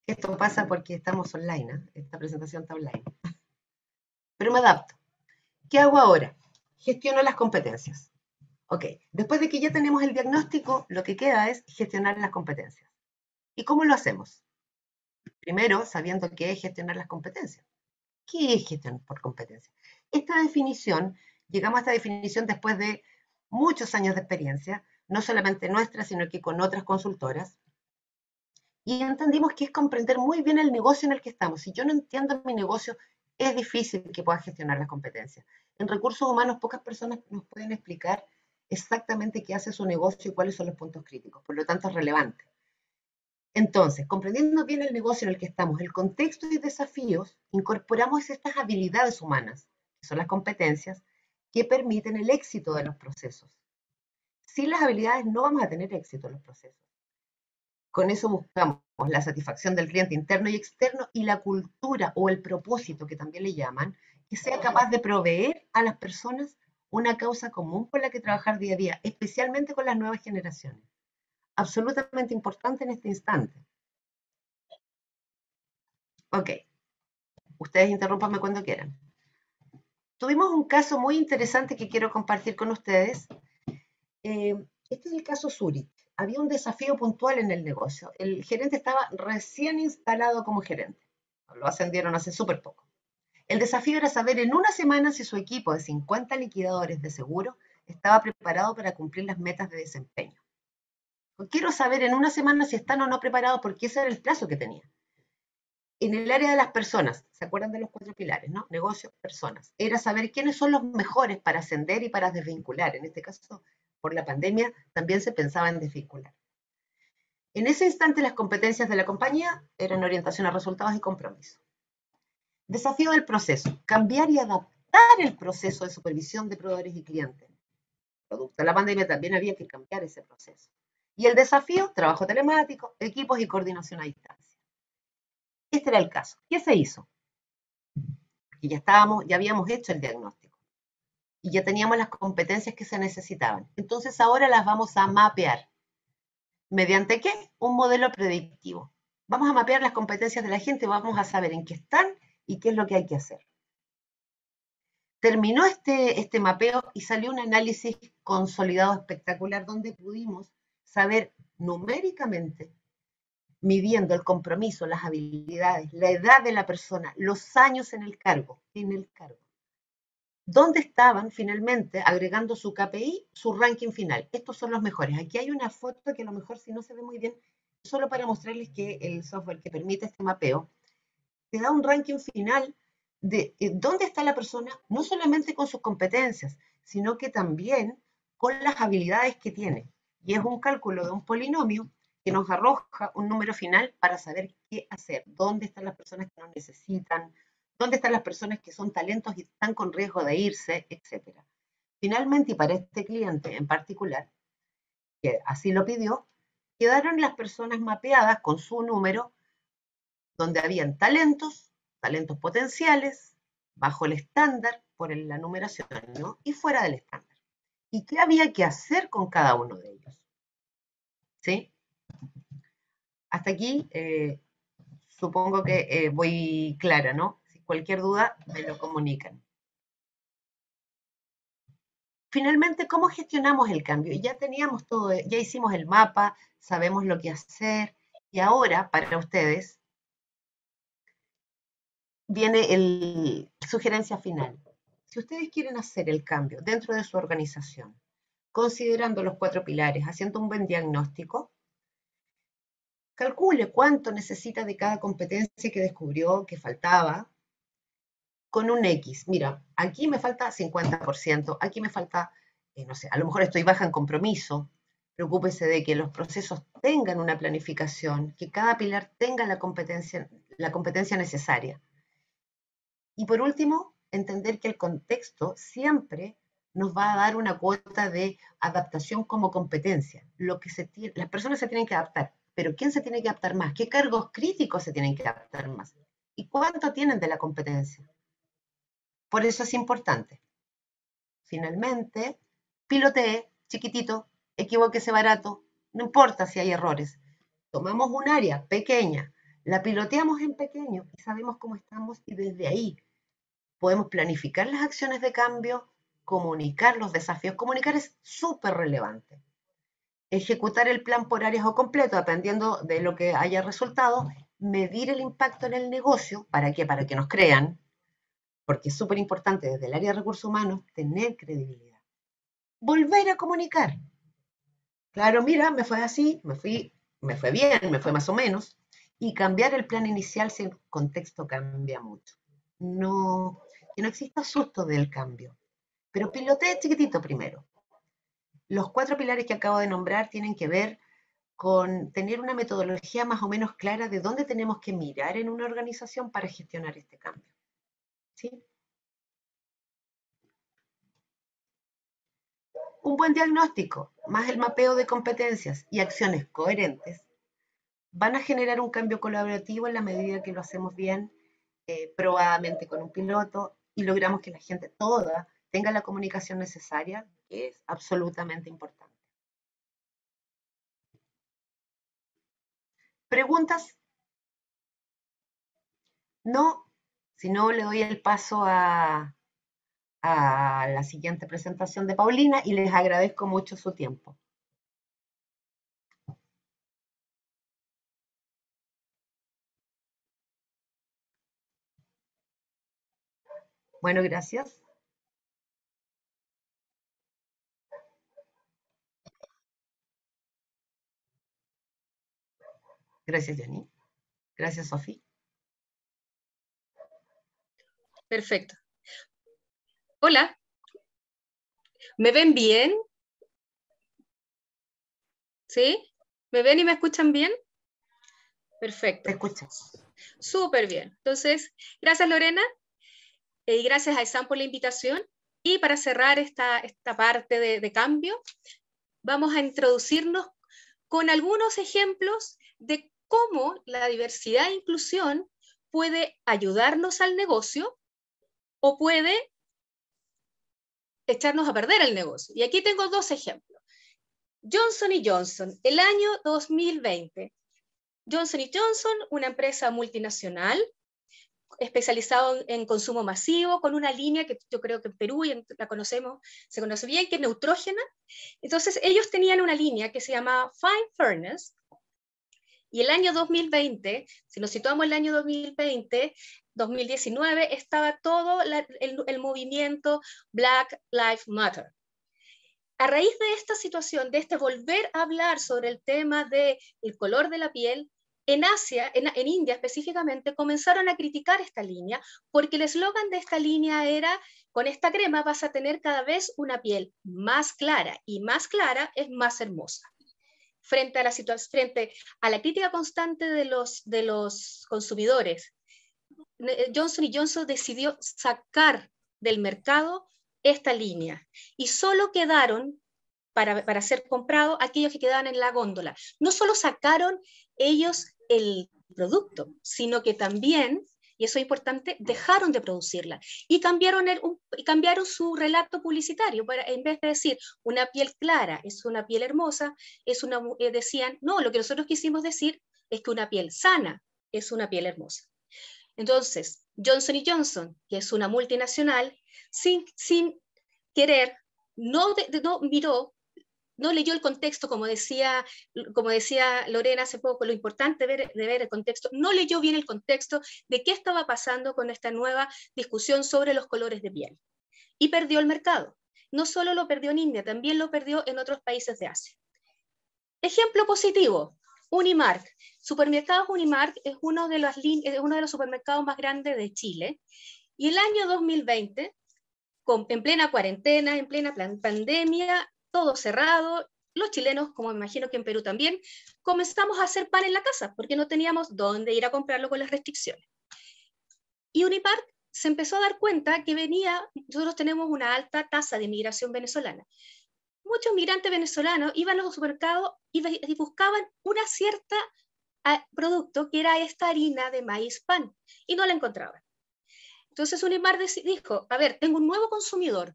Esto pasa porque estamos online, ¿eh? Esta presentación está online. Pero me adapto. ¿Qué hago ahora? Gestiono las competencias. Ok, después de que ya tenemos el diagnóstico, lo que queda es gestionar las competencias. ¿Y cómo lo hacemos? Primero, sabiendo qué es gestionar las competencias. ¿Qué es gestión por competencias? Esta definición, llegamos a esta definición después de muchos años de experiencia, no solamente nuestra, sino que con otras consultoras, y entendimos que es comprender muy bien el negocio en el que estamos. Si yo no entiendo mi negocio, es difícil que pueda gestionar las competencias. En recursos humanos, pocas personas nos pueden explicar exactamente qué hace su negocio y cuáles son los puntos críticos. Por lo tanto, es relevante. Entonces, comprendiendo bien el negocio en el que estamos, el contexto y desafíos, incorporamos estas habilidades humanas, que son las competencias, que permiten el éxito de los procesos. Sin las habilidades no vamos a tener éxito en los procesos. Con eso buscamos la satisfacción del cliente interno y externo y la cultura o el propósito, que también le llaman, que sea capaz de proveer a las personas una causa común con la que trabajar día a día, especialmente con las nuevas generaciones. Absolutamente importante en este instante. Ok, ustedes interrúmpanme cuando quieran. Tuvimos un caso muy interesante que quiero compartir con ustedes. Este es el caso Zurich. Había un desafío puntual en el negocio. El gerente estaba recién instalado como gerente. Lo ascendieron hace súper poco. El desafío era saber en una semana si su equipo de 50 liquidadores de seguro estaba preparado para cumplir las metas de desempeño. Quiero saber en una semana si están o no preparados, porque ese era el plazo que tenía. En el área de las personas, ¿se acuerdan de los 4 pilares, no? Negocios, personas. Era saber quiénes son los mejores para ascender y para desvincular. En este caso, por la pandemia, también se pensaba en desvincular. En ese instante, las competencias de la compañía eran orientación a resultados y compromiso. Desafío del proceso: cambiar y adaptar el proceso de supervisión de proveedores y clientes. Producto de la pandemia también había que cambiar ese proceso. Y el desafío: trabajo telemático, equipos y coordinación a distancia. Este era el caso. ¿Qué se hizo? Y ya habíamos hecho el diagnóstico y ya teníamos las competencias que se necesitaban. Entonces ahora las vamos a mapear. ¿Mediante qué? Un modelo predictivo. Vamos a mapear las competencias de la gente, vamos a saber en qué están y qué es lo que hay que hacer. Terminó este mapeo y salió un análisis consolidado espectacular donde pudimos saber numéricamente, midiendo el compromiso, las habilidades, la edad de la persona, los años en el cargo, dónde estaban finalmente agregando su KPI, su ranking final. Estos son los mejores. Aquí hay una foto que a lo mejor si no se ve muy bien, solo para mostrarles que el software que permite este mapeo te da un ranking final de dónde está la persona, no solamente con sus competencias, sino que también con las habilidades que tiene. Y es un cálculo de un polinomio que nos arroja un número final para saber qué hacer, dónde están las personas que nos necesitan, dónde están las personas que son talentos y están con riesgo de irse, etc. Finalmente, y para este cliente en particular, que así lo pidió, quedaron las personas mapeadas con su número, donde habían talentos potenciales, bajo el estándar por la numeración, ¿no? Y fuera del estándar. ¿Y qué había que hacer con cada uno de ellos? ¿Sí? Hasta aquí supongo que voy clara, ¿no? Si cualquier duda me lo comunican. Finalmente, ¿cómo gestionamos el cambio? Ya teníamos todo, ya hicimos el mapa, sabemos lo que hacer, y ahora para ustedes viene la sugerencia final. Si ustedes quieren hacer el cambio dentro de su organización, considerando los 4 pilares, haciendo un buen diagnóstico, calcule cuánto necesita de cada competencia que descubrió que faltaba con un X. Mira, aquí me falta 50%, aquí me falta, no sé, a lo mejor estoy baja en compromiso. Preocúpese de que los procesos tengan una planificación, que cada pilar tenga la competencia necesaria. Y por último, entender que el contexto siempre nos va a dar una cuota de adaptación como competencia. Las personas se tienen que adaptar, pero ¿quién se tiene que adaptar más? ¿Qué cargos críticos se tienen que adaptar más? ¿Y cuánto tienen de la competencia? Por eso es importante. Finalmente, pilotee, chiquitito, equivóquese barato, no importa si hay errores. Tomamos un área pequeña, la piloteamos en pequeño y sabemos cómo estamos y desde ahí podemos planificar las acciones de cambio, comunicar los desafíos. Comunicar es súper relevante. Ejecutar el plan por áreas o completo, dependiendo de lo que haya resultado. Medir el impacto en el negocio. ¿Para qué? Para que nos crean, porque es súper importante desde el área de recursos humanos tener credibilidad. Volver a comunicar. Claro, mira, me fue así, me fue bien, me fue más o menos. Y cambiar el plan inicial si el contexto cambia mucho. No, que no exista susto del cambio. Pero pilotee chiquitito primero. Los 4 pilares que acabo de nombrar tienen que ver con tener una metodología más o menos clara de dónde tenemos que mirar en una organización para gestionar este cambio. ¿Sí? Un buen diagnóstico, más el mapeo de competencias y acciones coherentes, van a generar un cambio colaborativo en la medida que lo hacemos bien, probadamente con un piloto, y logramos que la gente toda tenga la comunicación necesaria, que es absolutamente importante. ¿Preguntas? No, si no le doy el paso a la siguiente presentación de Paulina y les agradezco mucho su tiempo. Bueno, gracias. Gracias, Jenny. Gracias, Sofía. Perfecto. Hola. ¿Me ven bien? ¿Sí? ¿Me ven y me escuchan bien? Perfecto. Te escucho. Súper bien. Entonces, gracias Lorena y gracias a Esan por la invitación. Y para cerrar esta parte de cambio, vamos a introducirnos con algunos ejemplos de cómo la diversidad e inclusión puede ayudarnos al negocio o puede echarnos a perder el negocio. Y aquí tengo dos ejemplos. Johnson & Johnson, el año 2020. Johnson & Johnson, una empresa multinacional especializada en consumo masivo, con una línea que yo creo que en Perú la conocemos, se conoce bien, que es Neutrógena. Entonces ellos tenían una línea que se llama Fine Fairness, y el año 2020, si nos situamos en el año 2020, 2019, estaba todo el movimiento Black Lives Matter. A raíz de esta situación, de este volver a hablar sobre el tema del color de la piel, en Asia, en India específicamente, comenzaron a criticar esta línea, porque el eslogan de esta línea era: con esta crema vas a tener cada vez una piel más clara, y más clara es más hermosa. Frente a la crítica constante de los consumidores, Johnson & Johnson decidió sacar del mercado esta línea, y solo quedaron para ser comprados aquellos que quedaban en la góndola. No solo sacaron ellos el producto, sino que también, y eso es importante, dejaron de producirla y cambiaron su relato publicitario. En vez de decir una piel clara es una piel hermosa, decían, no, lo que nosotros quisimos decir es que una piel sana es una piel hermosa. Entonces, Johnson & Johnson, que es una multinacional, sin querer, no leyó el contexto, como decía Lorena hace poco, lo importante de ver el contexto, no leyó bien el contexto de qué estaba pasando con esta nueva discusión sobre los colores de piel. Y perdió el mercado. No solo lo perdió en India, también lo perdió en otros países de Asia. Ejemplo positivo, Unimark. Supermercados Unimark es uno de los supermercados más grandes de Chile. Y el año 2020, en plena cuarentena, en plena pandemia, todo cerrado, los chilenos, como me imagino que en Perú también, comenzamos a hacer pan en la casa, porque no teníamos dónde ir a comprarlo con las restricciones. Y Unimark se empezó a dar cuenta que nosotros tenemos una alta tasa de inmigración venezolana. Muchos migrantes venezolanos iban a los supermercados y buscaban una cierta producto, que era esta harina de maíz pan, y no la encontraban. Entonces Unimark dijo, a ver, tengo un nuevo consumidor.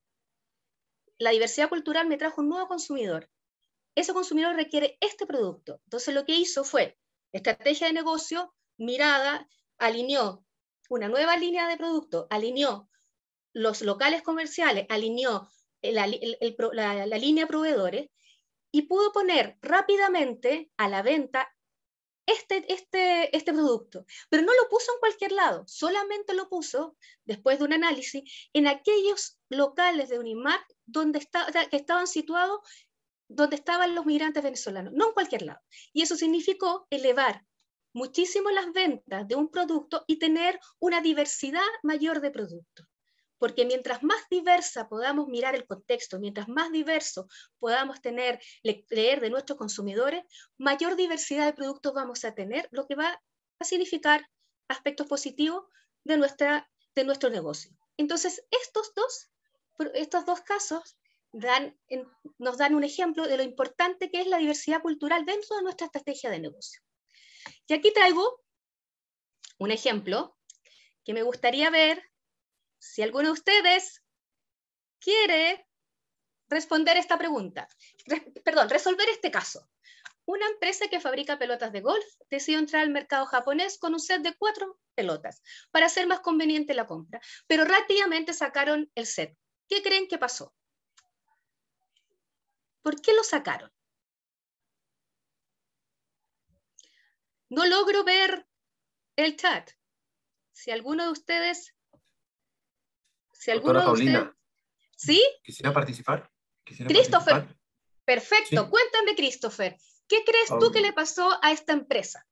La diversidad cultural me trajo un nuevo consumidor. Ese consumidor requiere este producto. Entonces lo que hizo fue estrategia de negocio, mirada, alineó una nueva línea de producto, alineó los locales comerciales, alineó la línea de proveedores, y pudo poner rápidamente a la venta este producto, pero no lo puso en cualquier lado, solamente lo puso, después de un análisis, en aquellos locales de Unimark que estaban situados donde estaban los migrantes venezolanos, no en cualquier lado. Y eso significó elevar muchísimo las ventas de un producto y tener una diversidad mayor de productos. Porque mientras más diversa podamos mirar el contexto, mientras más diverso podamos leer de nuestros consumidores, mayor diversidad de productos vamos a tener, lo que va a significar aspectos positivos de nuestro negocio. Entonces, estos dos casos nos dan un ejemplo de lo importante que es la diversidad cultural dentro de nuestra estrategia de negocio. Y aquí traigo un ejemplo que me gustaría ver si alguno de ustedes quiere responder esta pregunta, resolver este caso. Una empresa que fabrica pelotas de golf decidió entrar al mercado japonés con un set de 4 pelotas para hacer más conveniente la compra, pero rápidamente sacaron el set. ¿Qué creen que pasó? ¿Por qué lo sacaron? No logro ver el chat. Si alguno de ustedes... Doctora Paulina. ¿Sí? ¿Quisiera participar? Christopher. Perfecto. Sí. Cuéntame, Christopher. ¿Qué crees tú que le pasó a esta empresa?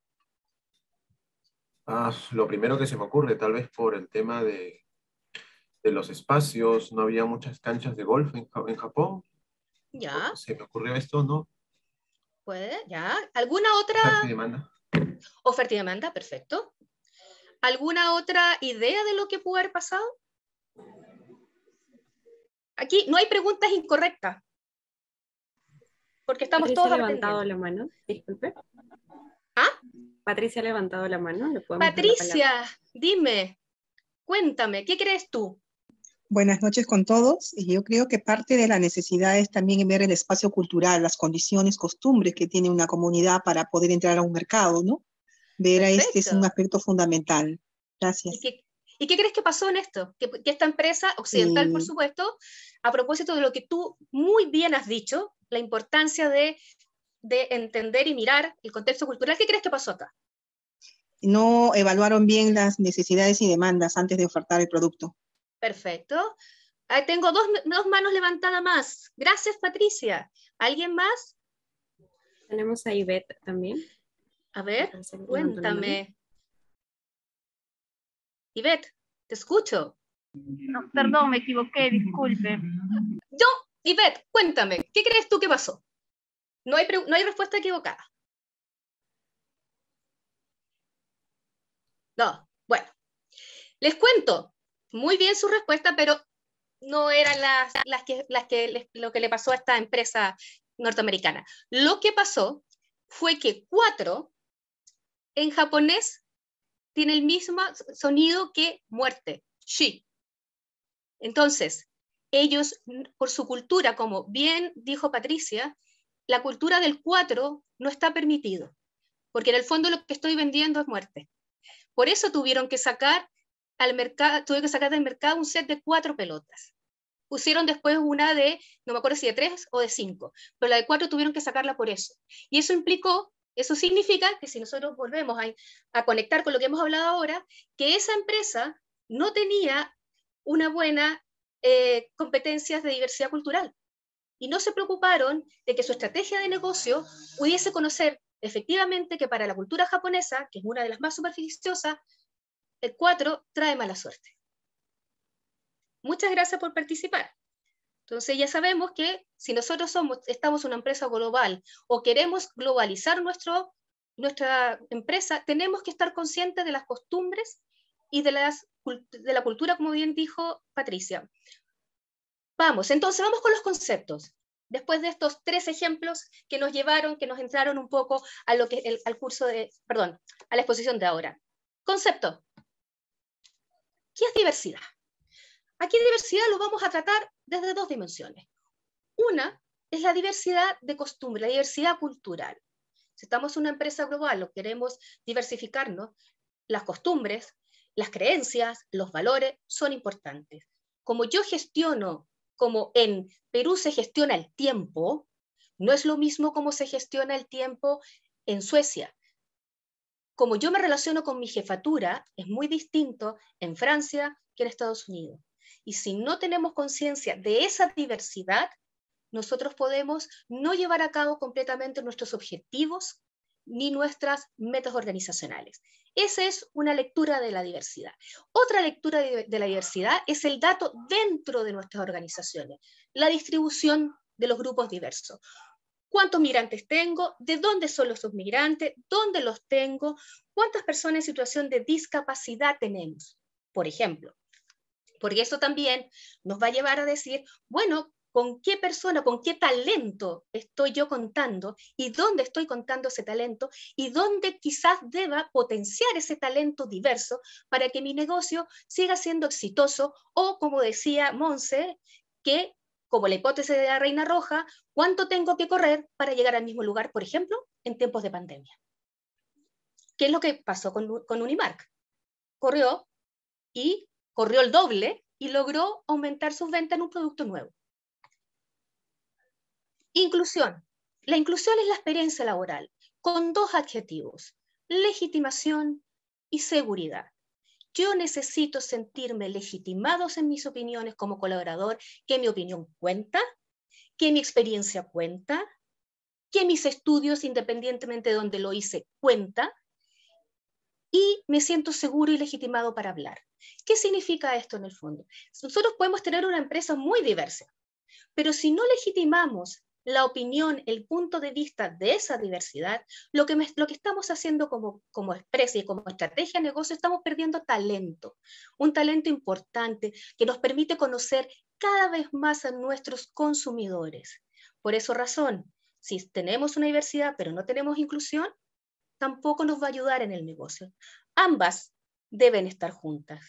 Lo primero que se me ocurre, tal vez por el tema de los espacios, no había muchas canchas de golf en Japón. Ya, Se me ocurrió esto, ¿no? puede, ya. ¿Alguna otra Oferta y demanda. oferta y demanda? Perfecto. ¿Alguna otra idea de lo que pudo haber pasado? Aquí no hay preguntas incorrectas, porque estamos Patricia todos ha levantado aprendiendo. la mano, disculpe. ¿Ah? Patricia ha levantado la mano, le podemos dar la palabra. Patricia, dime, cuéntame, ¿qué crees tú? Buenas noches con todos. Y yo creo que parte de la necesidad es también ver el espacio cultural, las condiciones, costumbres que tiene una comunidad para poder entrar a un mercado, ¿no? Ver a este es un Perfecto. aspecto fundamental. Gracias. ¿Y qué crees que pasó en esto? Que esta empresa occidental, por supuesto, a propósito de lo que tú muy bien has dicho, la importancia de entender y mirar el contexto cultural, ¿qué crees que pasó acá? No evaluaron bien las necesidades y demandas antes de ofertar el producto. Perfecto. Ahí tengo dos manos levantadas más. Gracias, Patricia. ¿Alguien más? Tenemos a Ivette también. A ver, Parece que levantó la mano. cuéntame. Ivette, te escucho. No, perdón, me equivoqué, disculpe. Ivette, cuéntame, ¿qué crees tú que pasó? No hay respuesta equivocada. No, bueno. Les cuento. Muy bien su respuesta, pero no eran lo que le pasó a esta empresa norteamericana. Lo que pasó fue que 4 en japonés tiene el mismo sonido que muerte, shi. Entonces, ellos, por su cultura, como bien dijo Patricia, la cultura del 4 no está permitido, porque en el fondo lo que estoy vendiendo es muerte. Por eso tuvieron que sacar del mercado un set de 4 pelotas. Pusieron después una de, no me acuerdo si de 3 o de 5, pero la de 4 tuvieron que sacarla por eso. Y eso significa que si nosotros volvemos a conectar con lo que hemos hablado ahora, que esa empresa no tenía una buena competencias de diversidad cultural. Y no se preocuparon de que su estrategia de negocio pudiese conocer efectivamente que para la cultura japonesa, que es una de las más supersticiosas, el 4 trae mala suerte. Muchas gracias por participar. Entonces ya sabemos que si nosotros estamos una empresa global o queremos globalizar nuestra empresa, tenemos que estar conscientes de las costumbres y de la cultura, como bien dijo Patricia. Entonces vamos con los conceptos. Después de estos 3 ejemplos que nos entraron un poco a lo que a la exposición de ahora. Concepto. ¿Qué es diversidad? Aquí diversidad lo vamos a tratar desde 2 dimensiones. Una es la diversidad de costumbre, la diversidad cultural. Si estamos en una empresa global o queremos diversificarnos, las costumbres, las creencias, los valores son importantes. Como yo gestiono, como en Perú se gestiona el tiempo, no es lo mismo como se gestiona el tiempo en Suecia. Como yo me relaciono con mi jefatura, es muy distinto en Francia que en Estados Unidos. Y si no tenemos conciencia de esa diversidad, nosotros podemos no llevar a cabo completamente nuestros objetivos ni nuestras metas organizacionales. Esa es una lectura de la diversidad. Otra lectura de la diversidad es el dato dentro de nuestras organizaciones, la distribución de los grupos diversos. ¿Cuántos migrantes tengo? ¿De dónde son los migrantes? ¿Dónde los tengo? ¿Cuántas personas en situación de discapacidad tenemos? Por ejemplo. Porque eso también nos va a llevar a decir, bueno, ¿con qué persona, con qué talento estoy yo contando? ¿Y dónde estoy contando ese talento? ¿Y dónde quizás deba potenciar ese talento diverso para que mi negocio siga siendo exitoso? O, como decía Monse, que, como la hipótesis de la Reina Roja, ¿cuánto tengo que correr para llegar al mismo lugar, por ejemplo, en tiempos de pandemia? ¿Qué es lo que pasó con Unimark? Corrió el doble y logró aumentar sus ventas en un producto nuevo. Inclusión. La inclusión es la experiencia laboral, con 2 adjetivos, legitimación y seguridad. Yo necesito sentirme legitimados en mis opiniones como colaborador, que mi opinión cuenta, que mi experiencia cuenta, que mis estudios, independientemente de donde lo hice, cuenta, y me siento seguro y legitimado para hablar. ¿Qué significa esto en el fondo? Nosotros podemos tener una empresa muy diversa, pero si no legitimamos la opinión, el punto de vista de esa diversidad, lo que estamos haciendo como empresa y como estrategia de negocio, estamos perdiendo talento, un talento importante que nos permite conocer cada vez más a nuestros consumidores. Por esa razón, si tenemos una diversidad pero no tenemos inclusión, tampoco nos va a ayudar en el negocio. Ambas deben estar juntas.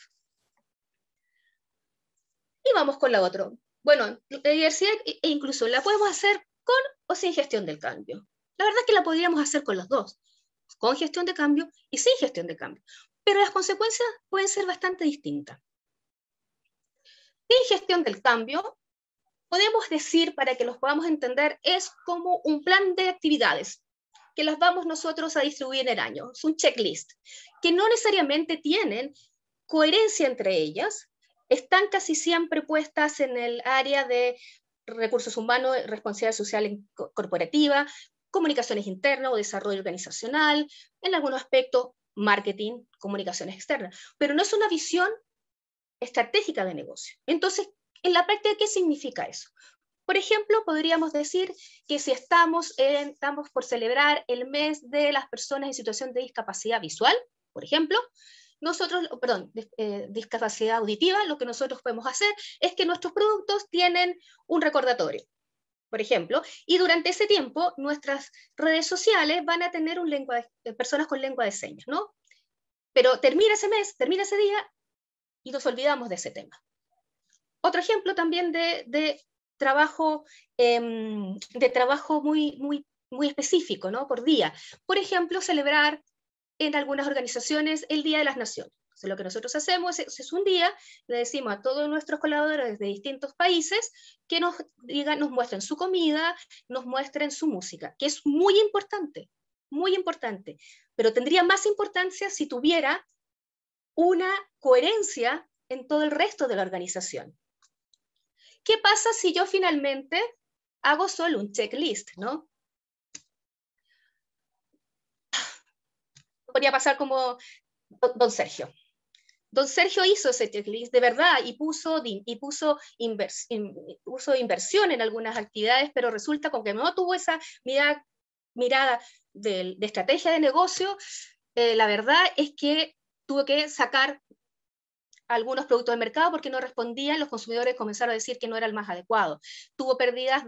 Y vamos con la otra. Bueno, la diversidad e inclusión la podemos hacer con o sin gestión del cambio. La verdad es que la podríamos hacer con los dos, con gestión de cambio y sin gestión de cambio. Pero las consecuencias pueden ser bastante distintas. Sin gestión del cambio, podemos decir, para que los podamos entender, es como un plan de actividades que las vamos nosotros a distribuir en el año. Es un checklist, que no necesariamente tienen coherencia entre ellas, están casi siempre puestas en el área de recursos humanos, responsabilidad social corporativa, comunicaciones internas o desarrollo organizacional, en algunos aspectos, marketing, comunicaciones externas, pero no es una visión estratégica de negocio. Entonces, en la práctica, ¿qué significa eso? Por ejemplo, podríamos decir que si estamos por celebrar el mes de las personas en situación de discapacidad visual, por ejemplo, discapacidad auditiva, lo que nosotros podemos hacer es que nuestros productos tienen un recordatorio, por ejemplo, y durante ese tiempo nuestras redes sociales van a tener personas con lengua de señas, ¿no? Pero termina ese mes, termina ese día y nos olvidamos de ese tema. Otro ejemplo también de trabajo muy específico, ¿no? Por día. Por ejemplo, celebrar en algunas organizaciones el Día de las Naciones. Entonces, lo que nosotros hacemos es un día, le decimos a todos nuestros colaboradores de distintos países que nos muestren su comida, nos muestren su música, que es muy importante, pero tendría más importancia si tuviera una coherencia en todo el resto de la organización. ¿Qué pasa si yo finalmente hago solo un checklist, ¿no? Podría pasar como don Sergio. Don Sergio hizo ese checklist de verdad y puso inversión en algunas actividades, pero resulta con que no tuvo esa mirada de estrategia de negocio. La verdad es que tuvo que sacar algunos productos del mercado porque no respondían, los consumidores comenzaron a decir que no era el más adecuado. Tuvo pérdidas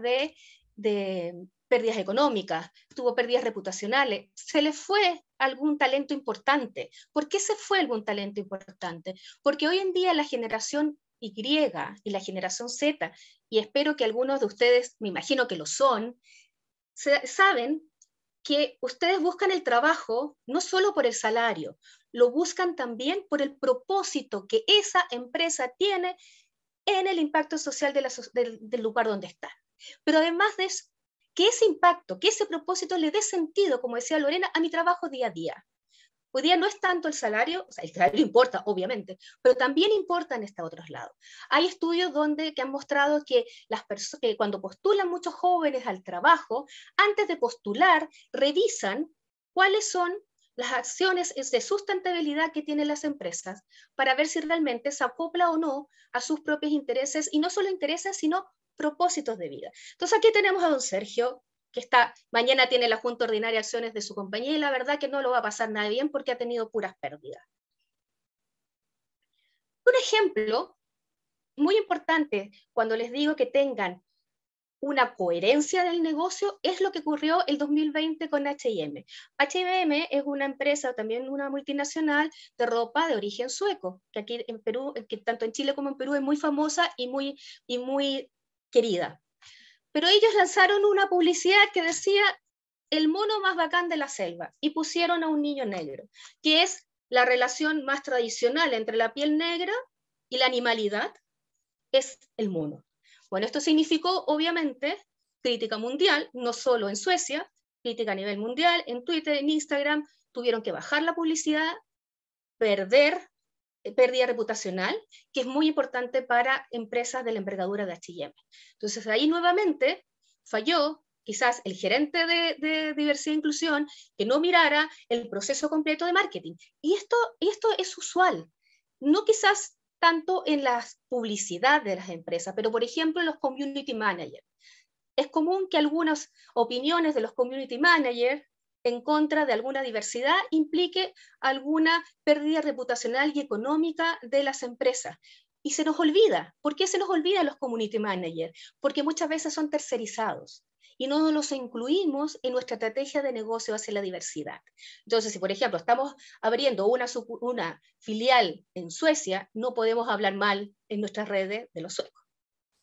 pérdidas económicas, tuvo pérdidas reputacionales, se le fue algún talento importante. ¿Por qué se fue algún talento importante? Porque hoy en día la generación Y y la generación Z, y espero que algunos de ustedes, me imagino que lo son, saben que ustedes buscan el trabajo no solo por el salario, lo buscan también por el propósito que esa empresa tiene en el impacto social del lugar donde está. Pero además de eso, que ese impacto, que ese propósito le dé sentido, como decía Lorena, a mi trabajo día a día. Hoy día no es tanto el salario, o sea, el salario importa, obviamente, pero también importa en estos otros lados. Hay estudios que han mostrado que cuando postulan muchos jóvenes al trabajo, antes de postular, revisan cuáles son las acciones de sustentabilidad que tienen las empresas para ver si realmente se acopla o no a sus propios intereses, y no solo intereses, sino propósitos de vida. Entonces aquí tenemos a don Sergio, que mañana tiene la Junta Ordinaria de Acciones de su compañía, y la verdad que no lo va a pasar nada bien porque ha tenido puras pérdidas. Un ejemplo muy importante cuando les digo que tengan una coherencia del negocio es lo que ocurrió el 2020 con H&M. H&M es una empresa, también una multinacional de ropa de origen sueco, que aquí en Perú, que tanto en Chile como en Perú es muy famosa y muy querida. Pero ellos lanzaron una publicidad que decía el mono más bacán de la selva, y pusieron a un niño negro, que es la relación más tradicional entre la piel negra y la animalidad, es el mono. Bueno, esto significó, obviamente, crítica mundial, no solo en Suecia, crítica a nivel mundial, en Twitter, en Instagram, tuvieron que bajar la publicidad, pérdida reputacional, que es muy importante para empresas de la envergadura de H&M. Entonces ahí nuevamente falló quizás el gerente de diversidad e inclusión que no mirara el proceso completo de marketing. Y esto es usual, no quizás tanto en la publicidad de las empresas, pero por ejemplo en los community managers. Es común que algunas opiniones de los community managers en contra de alguna diversidad implique alguna pérdida reputacional y económica de las empresas. Y se nos olvida. ¿Por qué se nos olvida los community managers? Porque muchas veces son tercerizados y no los incluimos en nuestra estrategia de negocio hacia la diversidad. Entonces, si por ejemplo estamos abriendo una filial en Suecia, no podemos hablar mal en nuestras redes de los suecos,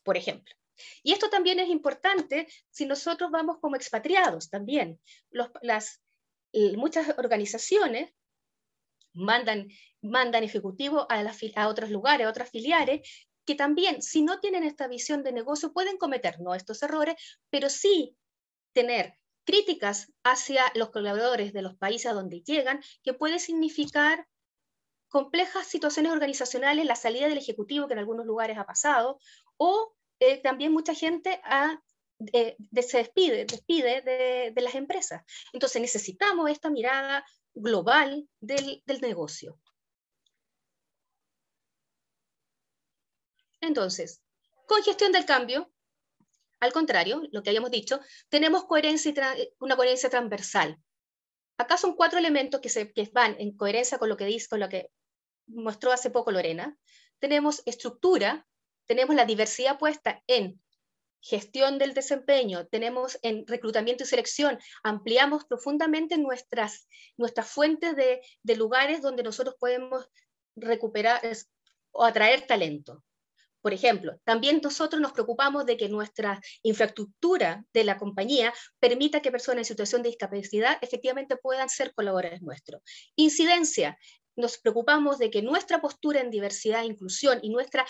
por ejemplo. Y esto también es importante si nosotros vamos como expatriados también. Muchas organizaciones mandan ejecutivos a otros lugares, a otras filiales, que también, si no tienen esta visión de negocio, pueden cometer no estos errores, pero sí tener críticas hacia los colaboradores de los países a donde llegan, que puede significar complejas situaciones organizacionales, la salida del ejecutivo que en algunos lugares ha pasado, o también mucha gente se despide de las empresas. Entonces necesitamos esta mirada global del negocio. Entonces, con gestión del cambio, al contrario, lo que habíamos dicho, tenemos una coherencia transversal. Acá son 4 elementos que van en coherencia con lo que mostró hace poco Lorena. Tenemos estructura, tenemos la diversidad puesta en gestión del desempeño, tenemos en reclutamiento y selección, ampliamos profundamente nuestras fuentes de lugares donde nosotros podemos recuperar o atraer talento. Por ejemplo, también nosotros nos preocupamos de que nuestra infraestructura de la compañía permita que personas en situación de discapacidad efectivamente puedan ser colaboradores nuestros. Incidencia, nos preocupamos de que nuestra postura en diversidad e inclusión y nuestra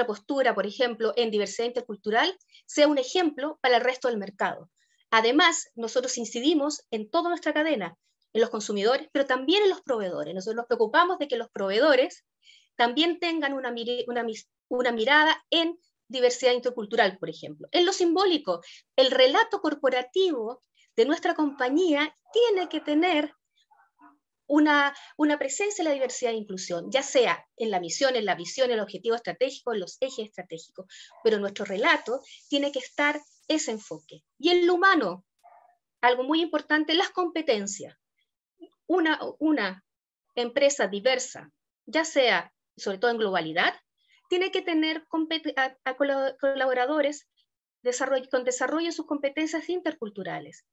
postura, por ejemplo, en diversidad intercultural, sea un ejemplo para el resto del mercado. Además, nosotros incidimos en toda nuestra cadena, en los consumidores, pero también en los proveedores. Nosotros nos preocupamos de que los proveedores también tengan una mirada en diversidad intercultural, por ejemplo. En lo simbólico, el relato corporativo de nuestra compañía tiene que tener una presencia en la diversidad e inclusión, ya sea en la misión, en la visión, en el objetivo estratégico, en los ejes estratégicos, pero nuestro relato tiene que estar ese enfoque. Y en lo humano, algo muy importante, las competencias. Una empresa diversa, ya sea, sobre todo en globalidad, tiene que tener colaboradores con desarrollo de sus competencias interculturales,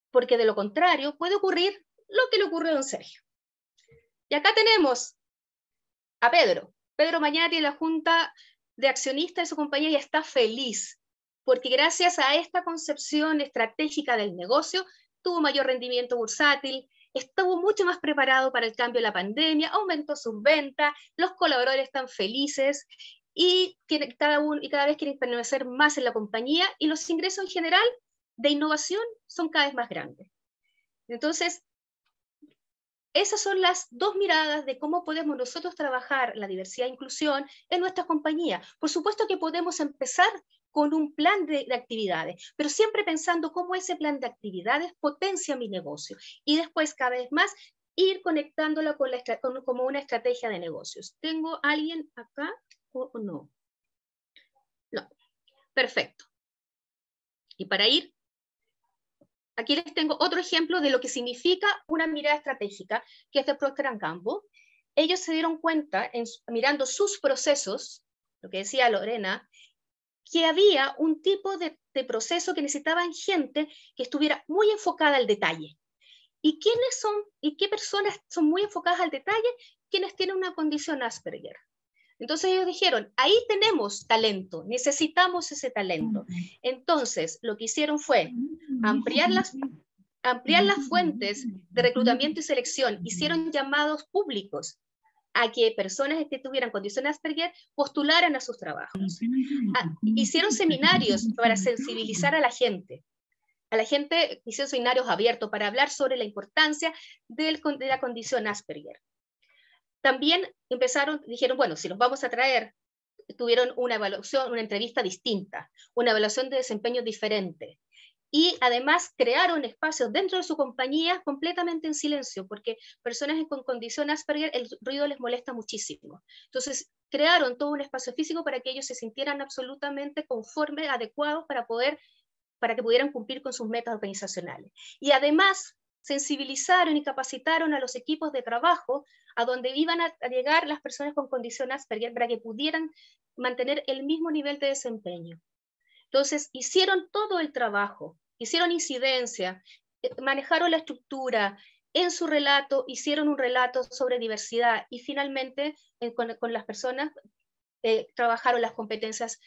porque de lo contrario puede ocurrir lo que le ocurrió a don Sergio. Y acá tenemos a Pedro. Pedro mañana tiene la junta de accionistas de su compañía y está feliz, porque gracias a esta concepción estratégica del negocio, tuvo mayor rendimiento bursátil, estuvo mucho más preparado para el cambio de la pandemia, aumentó sus ventas, los colaboradores están felices y cada vez quieren permanecer más en la compañía y los ingresos en general de innovación son cada vez más grandes. Entonces, esas son las 2 miradas de cómo podemos nosotros trabajar la diversidad e inclusión en nuestra compañía. Por supuesto que podemos empezar con un plan de actividades, pero siempre pensando cómo ese plan de actividades potencia mi negocio y después cada vez más ir conectándola como una estrategia de negocios. ¿Tengo alguien acá o no? No. Perfecto. Y para ir, aquí les tengo otro ejemplo de lo que significa una mirada estratégica, que es de Procter & Gamble. Ellos se dieron cuenta, mirando sus procesos, lo que decía Lorena, que había un tipo de proceso que necesitaban gente que estuviera muy enfocada al detalle. ¿Y quiénes son, y qué personas son muy enfocadas al detalle? Quienes tienen una condición Asperger. Entonces ellos dijeron, ahí tenemos talento, necesitamos ese talento. Entonces lo que hicieron fue ampliar las fuentes de reclutamiento y selección, hicieron llamados públicos a que personas que tuvieran condición Asperger postularan a sus trabajos. Hicieron seminarios para sensibilizar a la gente. Hicieron seminarios abiertos para hablar sobre la importancia de la condición Asperger. También dijeron, bueno, si los vamos a traer, tuvieron una evaluación, una entrevista distinta, una evaluación de desempeño diferente. y además crearon espacios dentro de su compañía completamente en silencio, porque personas con condición Asperger el ruido les molesta muchísimo. Entonces crearon todo un espacio físico para que ellos se sintieran absolutamente conformes, adecuados para que pudieran cumplir con sus metas organizacionales. Y además sensibilizaron y capacitaron a los equipos de trabajo a donde iban a llegar las personas con condición Asperger para que pudieran mantener el mismo nivel de desempeño. Entonces hicieron todo el trabajo, hicieron incidencia, manejaron la estructura, en su relato hicieron un relato sobre diversidad y finalmente con las personas trabajaron las competencias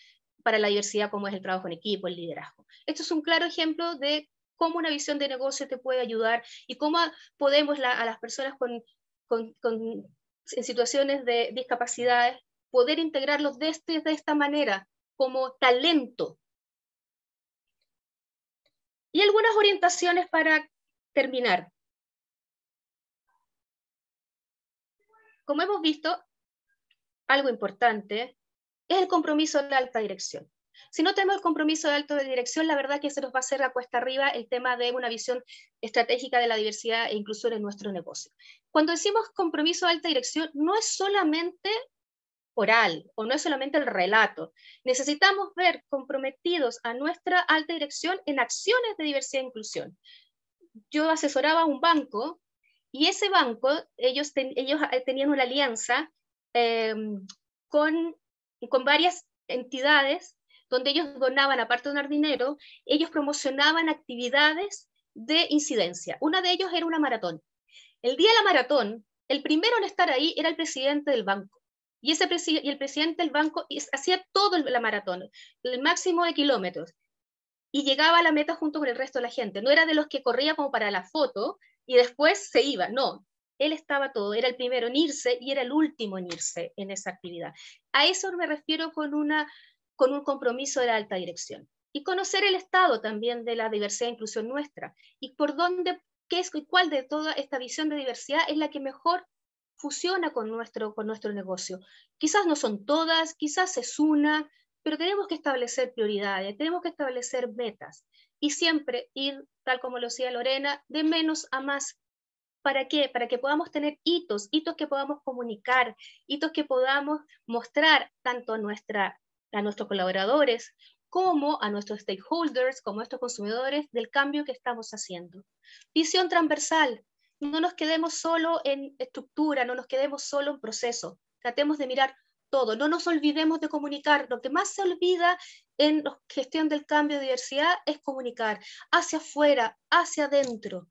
para la diversidad como es el trabajo en equipo, el liderazgo. Esto es un claro ejemplo de cómo una visión de negocio te puede ayudar y cómo podemos a las personas en situaciones de discapacidades poder integrarlos de esta manera como talento. Y algunas orientaciones para terminar. Como hemos visto, algo importante es el compromiso de la alta dirección. Si no tenemos el compromiso de alta dirección, la verdad que se nos va a hacer a cuesta arriba el tema de una visión estratégica de la diversidad e inclusión en nuestro negocio. Cuando decimos compromiso de alta dirección, no es solamente oral o no es solamente el relato. Necesitamos ver comprometidos a nuestra alta dirección en acciones de diversidad e inclusión. Yo asesoraba a un banco y ese banco, ellos tenían una alianza con varias entidades donde ellos donaban, aparte de donar dinero, ellos promocionaban actividades de incidencia. Una de ellos era una maratón. El día de la maratón, el primero en estar ahí era el presidente del banco. Y el presidente del banco hacía todo la maratón, el máximo de kilómetros. Y llegaba a la meta junto con el resto de la gente. No era de los que corría como para la foto y después se iba, no. Él estaba todo, era el primero en irse y era el último en irse en esa actividad. A eso me refiero con un compromiso de la alta dirección. Y conocer el estado también de la diversidad e inclusión nuestra. Y por dónde, qué es y cuál de toda esta visión de diversidad es la que mejor fusiona con nuestro negocio. Quizás no son todas, quizás es una, pero tenemos que establecer prioridades, tenemos que establecer metas y siempre ir, tal como lo decía Lorena, de menos a más. ¿Para qué? Para que podamos tener hitos que podamos comunicar, hitos que podamos mostrar tanto a nuestros colaboradores como a nuestros stakeholders, como a nuestros consumidores, del cambio que estamos haciendo. Visión transversal. No nos quedemos solo en estructura, no nos quedemos solo en proceso. Tratemos de mirar todo, no nos olvidemos de comunicar. Lo que más se olvida en la gestión del cambio de diversidad es comunicar hacia afuera, hacia adentro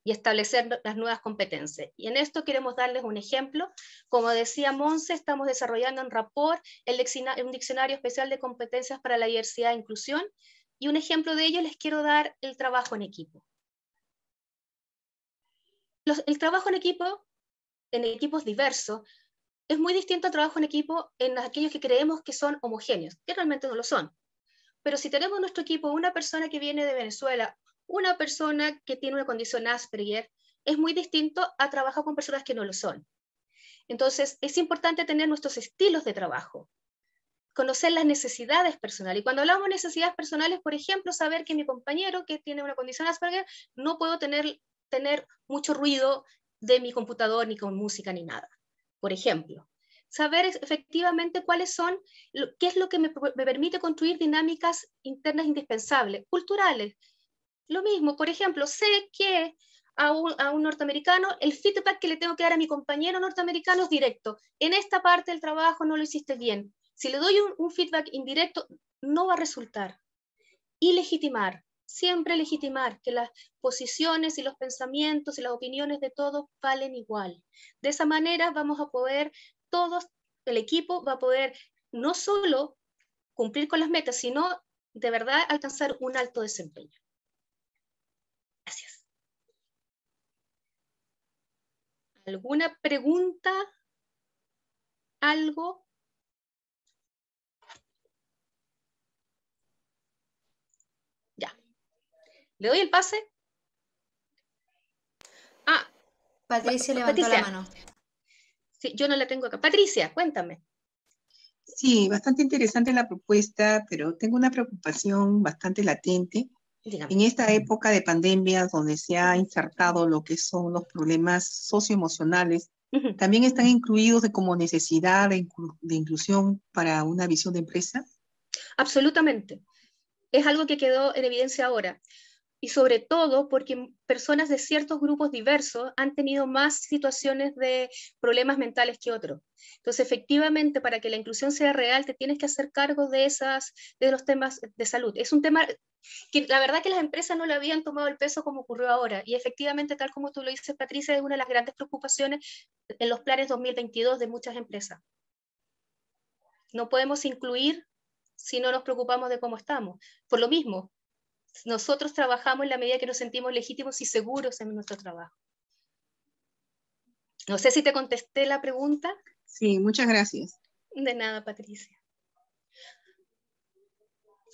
y establecer las nuevas competencias. Y en esto queremos darles un ejemplo. Como decía Monse, estamos desarrollando en Rapport un diccionario especial de competencias para la diversidad e inclusión, y un ejemplo de ello les quiero dar el trabajo en equipo. El trabajo en equipos diversos, es muy distinto al trabajo en equipo en aquellos que creemos que son homogéneos, que realmente no lo son. Pero si tenemos en nuestro equipo una persona que viene de Venezuela, una persona que tiene una condición Asperger, es muy distinto a trabajar con personas que no lo son. Entonces, es importante tener nuestros estilos de trabajo, conocer las necesidades personales. Y cuando hablamos de necesidades personales, por ejemplo, saber que mi compañero que tiene una condición Asperger, no puedo tener mucho ruido de mi computador, ni con música, ni nada. Por ejemplo, saber efectivamente qué es lo que me permite construir dinámicas internas indispensables, culturales. Lo mismo, por ejemplo, sé que a un norteamericano, el feedback que le tengo que dar a mi compañero norteamericano es directo. En esta parte del trabajo no lo hiciste bien. Si le doy un feedback indirecto, no va a resultar. Y legitimar, siempre legitimar que las posiciones y los pensamientos y las opiniones de todos valen igual. De esa manera vamos a poder, el equipo va a poder no solo cumplir con las metas, sino de verdad alcanzar un alto desempeño. Gracias. ¿Alguna pregunta? ¿Algo? Ya. ¿Le doy el pase? Patricia levantó la mano. Sí, yo no la tengo acá. Patricia, cuéntame. Sí, bastante interesante la propuesta, pero tengo una preocupación bastante latente. Dígame. En esta época de pandemia, donde se ha insertado lo que son los problemas socioemocionales, ¿también están incluidos como necesidad de inclusión para una visión de empresa? Absolutamente. Es algo que quedó en evidencia ahora. Y sobre todo porque personas de ciertos grupos diversos han tenido más situaciones de problemas mentales que otros. Entonces, efectivamente, para que la inclusión sea real, te tienes que hacer cargo de los temas de salud. Es un tema que la verdad que las empresas no le habían tomado el peso como ocurrió ahora. Y efectivamente, tal como tú lo dices, Patricia, es una de las grandes preocupaciones en los planes 2022 de muchas empresas. No podemos incluir si no nos preocupamos de cómo estamos. Por lo mismo, nosotros trabajamos en la medida que nos sentimos legítimos y seguros en nuestro trabajo. No sé si te contesté la pregunta. Sí, muchas gracias. De nada, Patricia.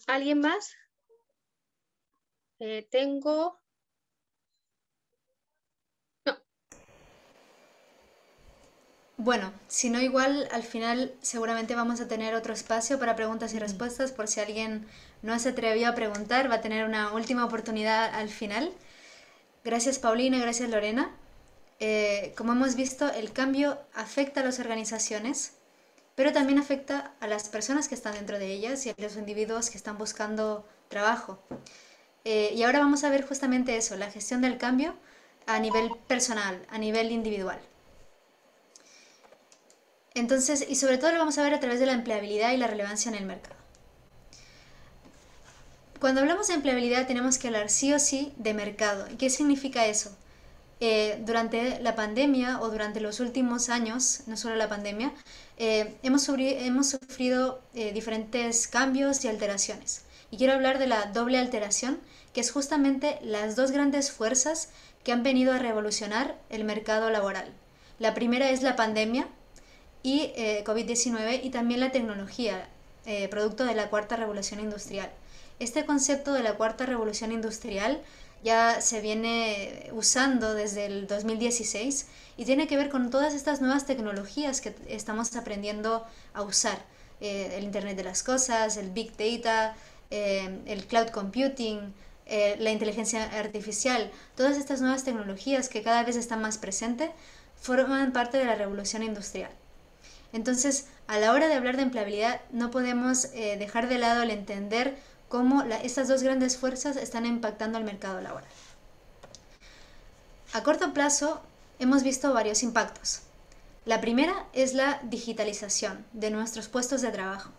¿Alguien más? Tengo... No. Bueno, si no igual, al final seguramente vamos a tener otro espacio para preguntas y respuestas, por si alguien no se atrevió a preguntar, va a tener una última oportunidad al final. Gracias Paulina, gracias Lorena. Como hemos visto, el cambio afecta a las organizaciones, pero también afecta a las personas que están dentro de ellas y a los individuos que están buscando trabajo. Y ahora vamos a ver justamente eso, la gestión del cambio a nivel personal, a nivel individual. Entonces, y sobre todo lo vamos a ver a través de la empleabilidad y la relevancia en el mercado. Cuando hablamos de empleabilidad tenemos que hablar sí o sí de mercado. ¿Y qué significa eso? Durante la pandemia o durante los últimos años, no solo la pandemia, hemos sufrido diferentes cambios y alteraciones. Y quiero hablar de la doble alteración, que es justamente las dos grandes fuerzas que han venido a revolucionar el mercado laboral. La primera es la pandemia y COVID-19 y también la tecnología, producto de la cuarta revolución industrial. Este concepto de la cuarta revolución industrial ya se viene usando desde el 2016 y tiene que ver con todas estas nuevas tecnologías que estamos aprendiendo a usar. El Internet de las Cosas, el Big Data, el Cloud Computing, la inteligencia artificial, todas estas nuevas tecnologías que cada vez están más presentes forman parte de la revolución industrial. Entonces, a la hora de hablar de empleabilidad, no podemos dejar de lado el entender cómo estas dos grandes fuerzas están impactando al mercado laboral. A corto plazo, hemos visto varios impactos. La primera es la digitalización de nuestros puestos de trabajo.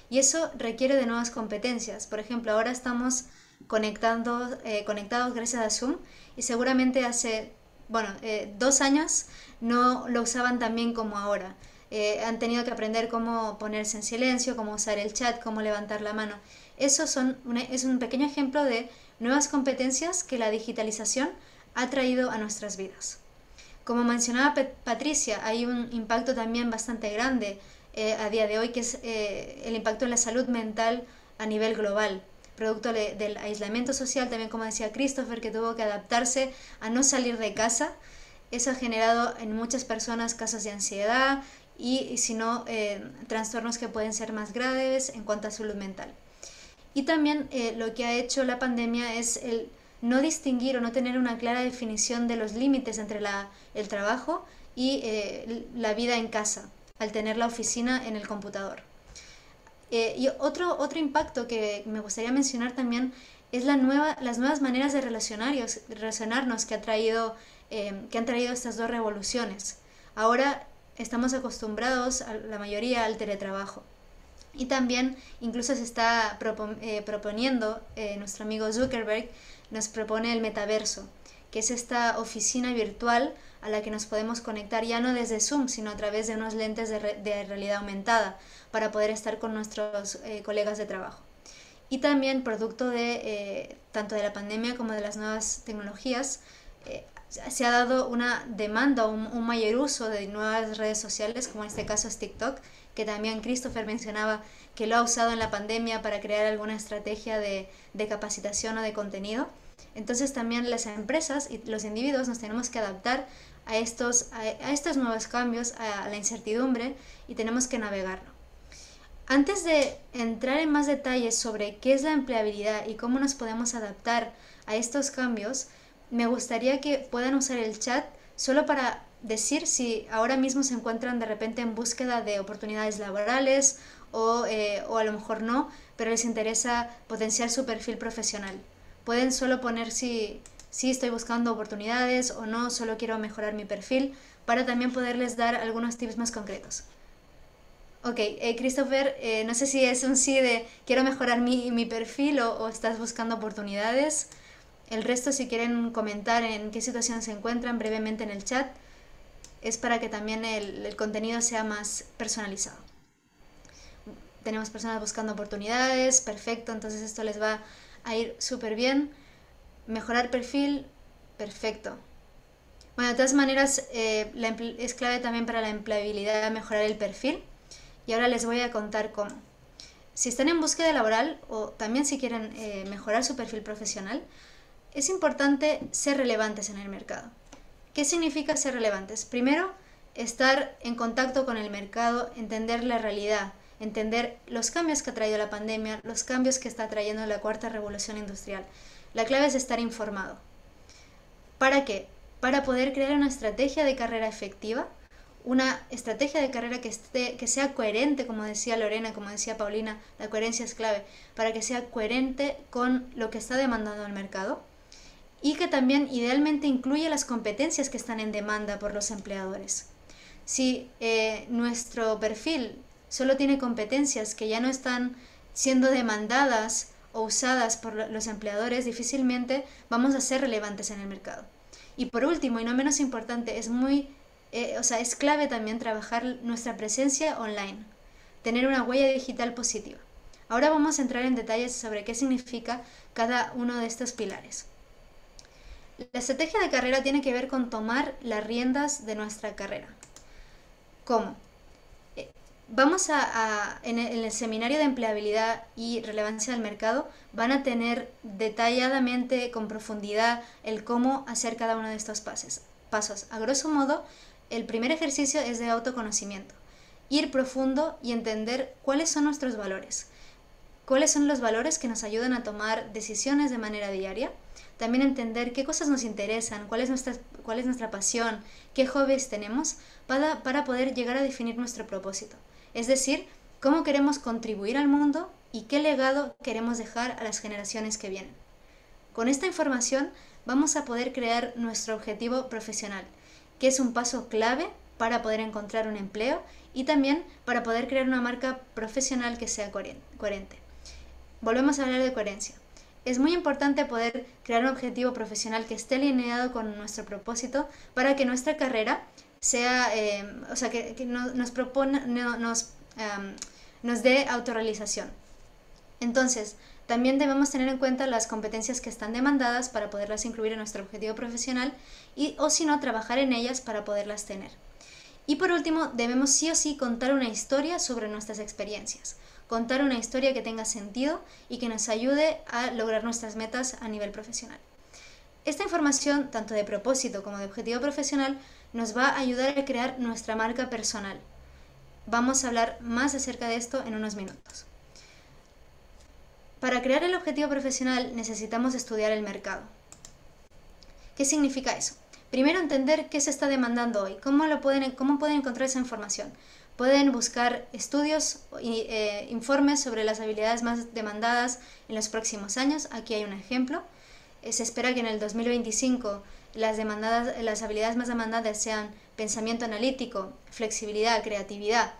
Y eso requiere de nuevas competencias. Por ejemplo, ahora estamos conectados gracias a Zoom y seguramente hace 2 años no lo usaban tan bien como ahora. Han tenido que aprender cómo ponerse en silencio, cómo usar el chat, cómo levantar la mano. Eso es un pequeño ejemplo de nuevas competencias que la digitalización ha traído a nuestras vidas. Como mencionaba Patricia, hay un impacto también bastante grande a día de hoy, que es el impacto en la salud mental a nivel global, producto del aislamiento social, también como decía Christopher, que tuvo que adaptarse a no salir de casa. Eso ha generado en muchas personas casos de ansiedad y si no, trastornos que pueden ser más graves en cuanto a salud mental. Y también lo que ha hecho la pandemia es el no distinguir o no tener una clara definición de los límites entre el trabajo y la vida en casa, al tener la oficina en el computador. Y otro impacto que me gustaría mencionar también es las nuevas maneras de relacionarnos que han traído estas dos revoluciones. Ahora estamos acostumbrados, la mayoría, al teletrabajo. Y también incluso se está proponiendo, nuestro amigo Zuckerberg nos propone el metaverso, que es esta oficina virtual a la que nos podemos conectar ya no desde Zoom, sino a través de unos lentes de realidad aumentada para poder estar con nuestros colegas de trabajo. Y también, producto de tanto de la pandemia como de las nuevas tecnologías, se ha dado una demanda, un mayor uso de nuevas redes sociales, como en este caso es TikTok, que también Christopher mencionaba que lo ha usado en la pandemia para crear alguna estrategia de capacitación o de contenido. Entonces también las empresas y los individuos nos tenemos que adaptar a estos nuevos cambios, a la incertidumbre, y tenemos que navegarlo. Antes de entrar en más detalles sobre qué es la empleabilidad y cómo nos podemos adaptar a estos cambios, me gustaría que puedan usar el chat solo para decir si ahora mismo se encuentran de repente en búsqueda de oportunidades laborales o a lo mejor no, pero les interesa potenciar su perfil profesional. Pueden solo poner si estoy buscando oportunidades o no, solo quiero mejorar mi perfil, para también poderles dar algunos tips más concretos. Ok, Christopher, no sé si es un sí de quiero mejorar mi perfil o estás buscando oportunidades. El resto, si quieren comentar en qué situación se encuentran brevemente en el chat, es para que también el contenido sea más personalizado. Tenemos personas buscando oportunidades, perfecto, entonces esto les va a ir súper bien. Mejorar perfil, perfecto. Bueno, de todas maneras, es clave también para la empleabilidad mejorar el perfil. Y ahora les voy a contar cómo. Si están en búsqueda laboral o también si quieren mejorar su perfil profesional, es importante ser relevantes en el mercado. ¿Qué significa ser relevantes? Primero, estar en contacto con el mercado, entender la realidad, entender los cambios que ha traído la pandemia, los cambios que está trayendo la cuarta revolución industrial. La clave es estar informado. ¿Para qué? Para poder crear una estrategia de carrera efectiva, una estrategia de carrera que sea coherente, como decía Lorena, como decía Paulina, la coherencia es clave, para que sea coherente con lo que está demandando el mercado y que también idealmente incluya las competencias que están en demanda por los empleadores. Si nuestro perfil solo tiene competencias que ya no están siendo demandadas o usadas por los empleadores, difícilmente vamos a ser relevantes en el mercado. Y por último, y no menos importante, es clave también trabajar nuestra presencia online, tener una huella digital positiva. Ahora vamos a entrar en detalles sobre qué significa cada uno de estos pilares. La estrategia de carrera tiene que ver con tomar las riendas de nuestra carrera. ¿Cómo? En el seminario de empleabilidad y relevancia del mercado van a tener detalladamente, con profundidad, el cómo hacer cada uno de estos pasos. A grosso modo, el primer ejercicio es de autoconocimiento. Ir profundo y entender cuáles son nuestros valores. Cuáles son los valores que nos ayudan a tomar decisiones de manera diaria. También entender qué cosas nos interesan, cuál es nuestra pasión, qué hobbies tenemos, para poder llegar a definir nuestro propósito. Es decir, cómo queremos contribuir al mundo y qué legado queremos dejar a las generaciones que vienen. Con esta información vamos a poder crear nuestro objetivo profesional, que es un paso clave para poder encontrar un empleo y también para poder crear una marca profesional que sea coherente. Volvemos a hablar de coherencia. Es muy importante poder crear un objetivo profesional que esté alineado con nuestro propósito para que nuestra carrera sea, que nos dé autorrealización. Entonces, también debemos tener en cuenta las competencias que están demandadas para poderlas incluir en nuestro objetivo profesional o si no, trabajar en ellas para poderlas tener. Y por último, debemos sí o sí contar una historia sobre nuestras experiencias. Contar una historia que tenga sentido y que nos ayude a lograr nuestras metas a nivel profesional. Esta información, tanto de propósito como de objetivo profesional, nos va a ayudar a crear nuestra marca personal. Vamos a hablar más acerca de esto en unos minutos. Para crear el objetivo profesional necesitamos estudiar el mercado. ¿Qué significa eso? Primero, entender qué se está demandando hoy, cómo pueden encontrar esa información. Pueden buscar estudios e informes sobre las habilidades más demandadas en los próximos años. Aquí hay un ejemplo. Se espera que en el 2025 las habilidades más demandadas sean pensamiento analítico, flexibilidad, creatividad.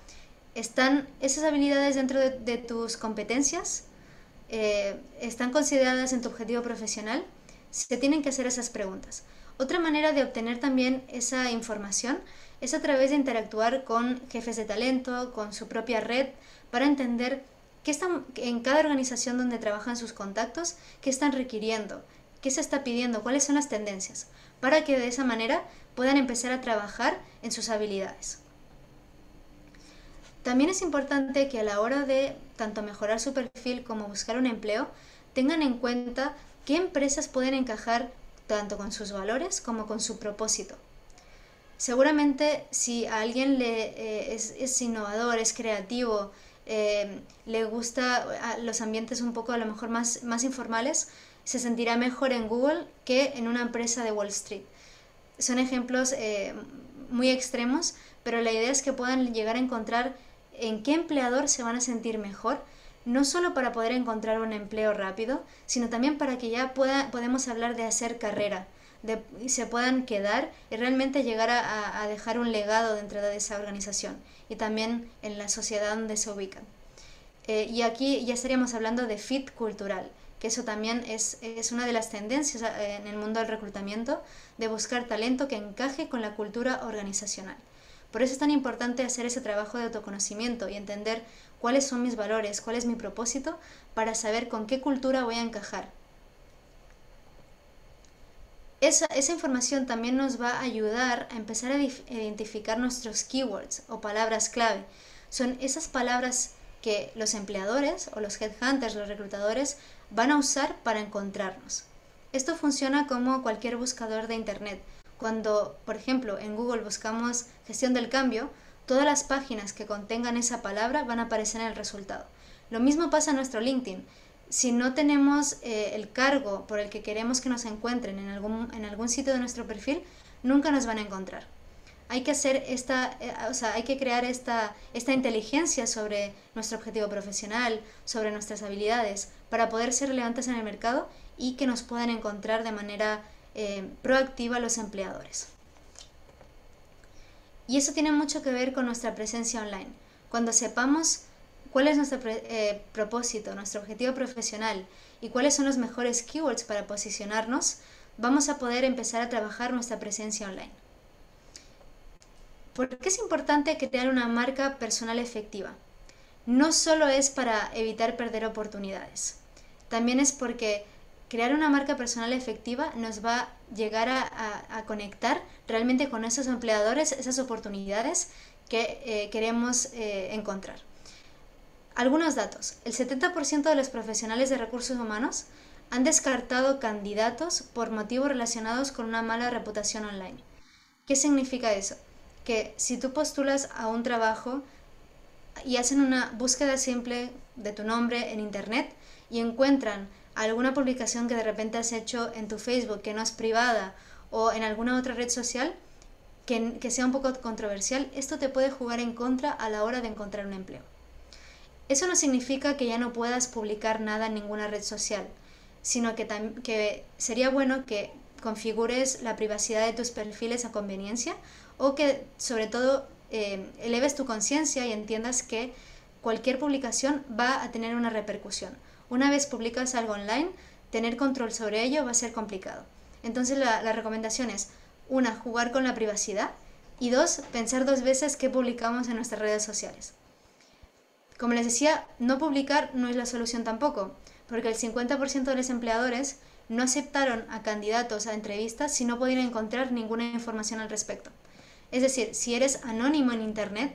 ¿Están esas habilidades dentro de tus competencias? ¿Están consideradas en tu objetivo profesional? Se tienen que hacer esas preguntas. Otra manera de obtener también esa información es a través de interactuar con jefes de talento, con su propia red, para entender qué están en cada organización donde trabajan sus contactos, qué están requiriendo, qué se está pidiendo, cuáles son las tendencias, para que de esa manera puedan empezar a trabajar en sus habilidades. También es importante que a la hora de tanto mejorar su perfil como buscar un empleo, tengan en cuenta qué empresas pueden encajar tanto con sus valores como con su propósito. Seguramente si a alguien es innovador, es creativo, le gusta los ambientes un poco a lo mejor más informales, se sentirá mejor en Google que en una empresa de Wall Street. Son ejemplos muy extremos, pero la idea es que puedan llegar a encontrar en qué empleador se van a sentir mejor, no solo para poder encontrar un empleo rápido, sino también para que ya podemos hablar de hacer carrera, y se puedan quedar y realmente llegar a dejar un legado dentro de esa organización y también en la sociedad donde se ubican. Y aquí ya estaríamos hablando de fit cultural, que eso también es una de las tendencias en el mundo del reclutamiento, de buscar talento que encaje con la cultura organizacional. Por eso es tan importante hacer ese trabajo de autoconocimiento y entender cuáles son mis valores, cuál es mi propósito, para saber con qué cultura voy a encajar. Esa información también nos va a ayudar a empezar a identificar nuestros keywords o palabras clave. Son esas palabras que los empleadores o los headhunters, los reclutadores, van a usar para encontrarnos. Esto funciona como cualquier buscador de internet. Cuando, por ejemplo, en Google buscamos gestión del cambio, todas las páginas que contengan esa palabra van a aparecer en el resultado. Lo mismo pasa en nuestro LinkedIn. Si no tenemos el cargo por el que queremos que nos encuentren en algún sitio de nuestro perfil, nunca nos van a encontrar. Hay que hacer hay que crear esta inteligencia sobre nuestro objetivo profesional, sobre nuestras habilidades, para poder ser relevantes en el mercado y que nos puedan encontrar de manera proactiva los empleadores. Y eso tiene mucho que ver con nuestra presencia online. Cuando sepamos cuál es nuestro propósito, nuestro objetivo profesional y cuáles son los mejores keywords para posicionarnos, vamos a poder empezar a trabajar nuestra presencia online. ¿Por qué es importante crear una marca personal efectiva? No solo es para evitar perder oportunidades, también es porque crear una marca personal efectiva nos va a llegar a conectar realmente con esos empleadores, esas oportunidades que queremos encontrar. Algunos datos. El 70% de los profesionales de recursos humanos han descartado candidatos por motivos relacionados con una mala reputación online. ¿Qué significa eso? Que si tú postulas a un trabajo y hacen una búsqueda simple de tu nombre en internet y encuentran alguna publicación que de repente has hecho en tu Facebook que no es privada o en alguna otra red social que sea un poco controversial, esto te puede jugar en contra a la hora de encontrar un empleo. Eso no significa que ya no puedas publicar nada en ninguna red social, sino que sería bueno que configures la privacidad de tus perfiles a conveniencia o que sobre todo eleves tu conciencia y entiendas que cualquier publicación va a tener una repercusión. Una vez publicas algo online, tener control sobre ello va a ser complicado. Entonces la recomendación es, 1, jugar con la privacidad y 2, pensar 2 veces qué publicamos en nuestras redes sociales. Como les decía, no publicar no es la solución tampoco, porque el 50% de los empleadores no aceptaron a candidatos a entrevistas si no podían encontrar ninguna información al respecto. Es decir, si eres anónimo en internet,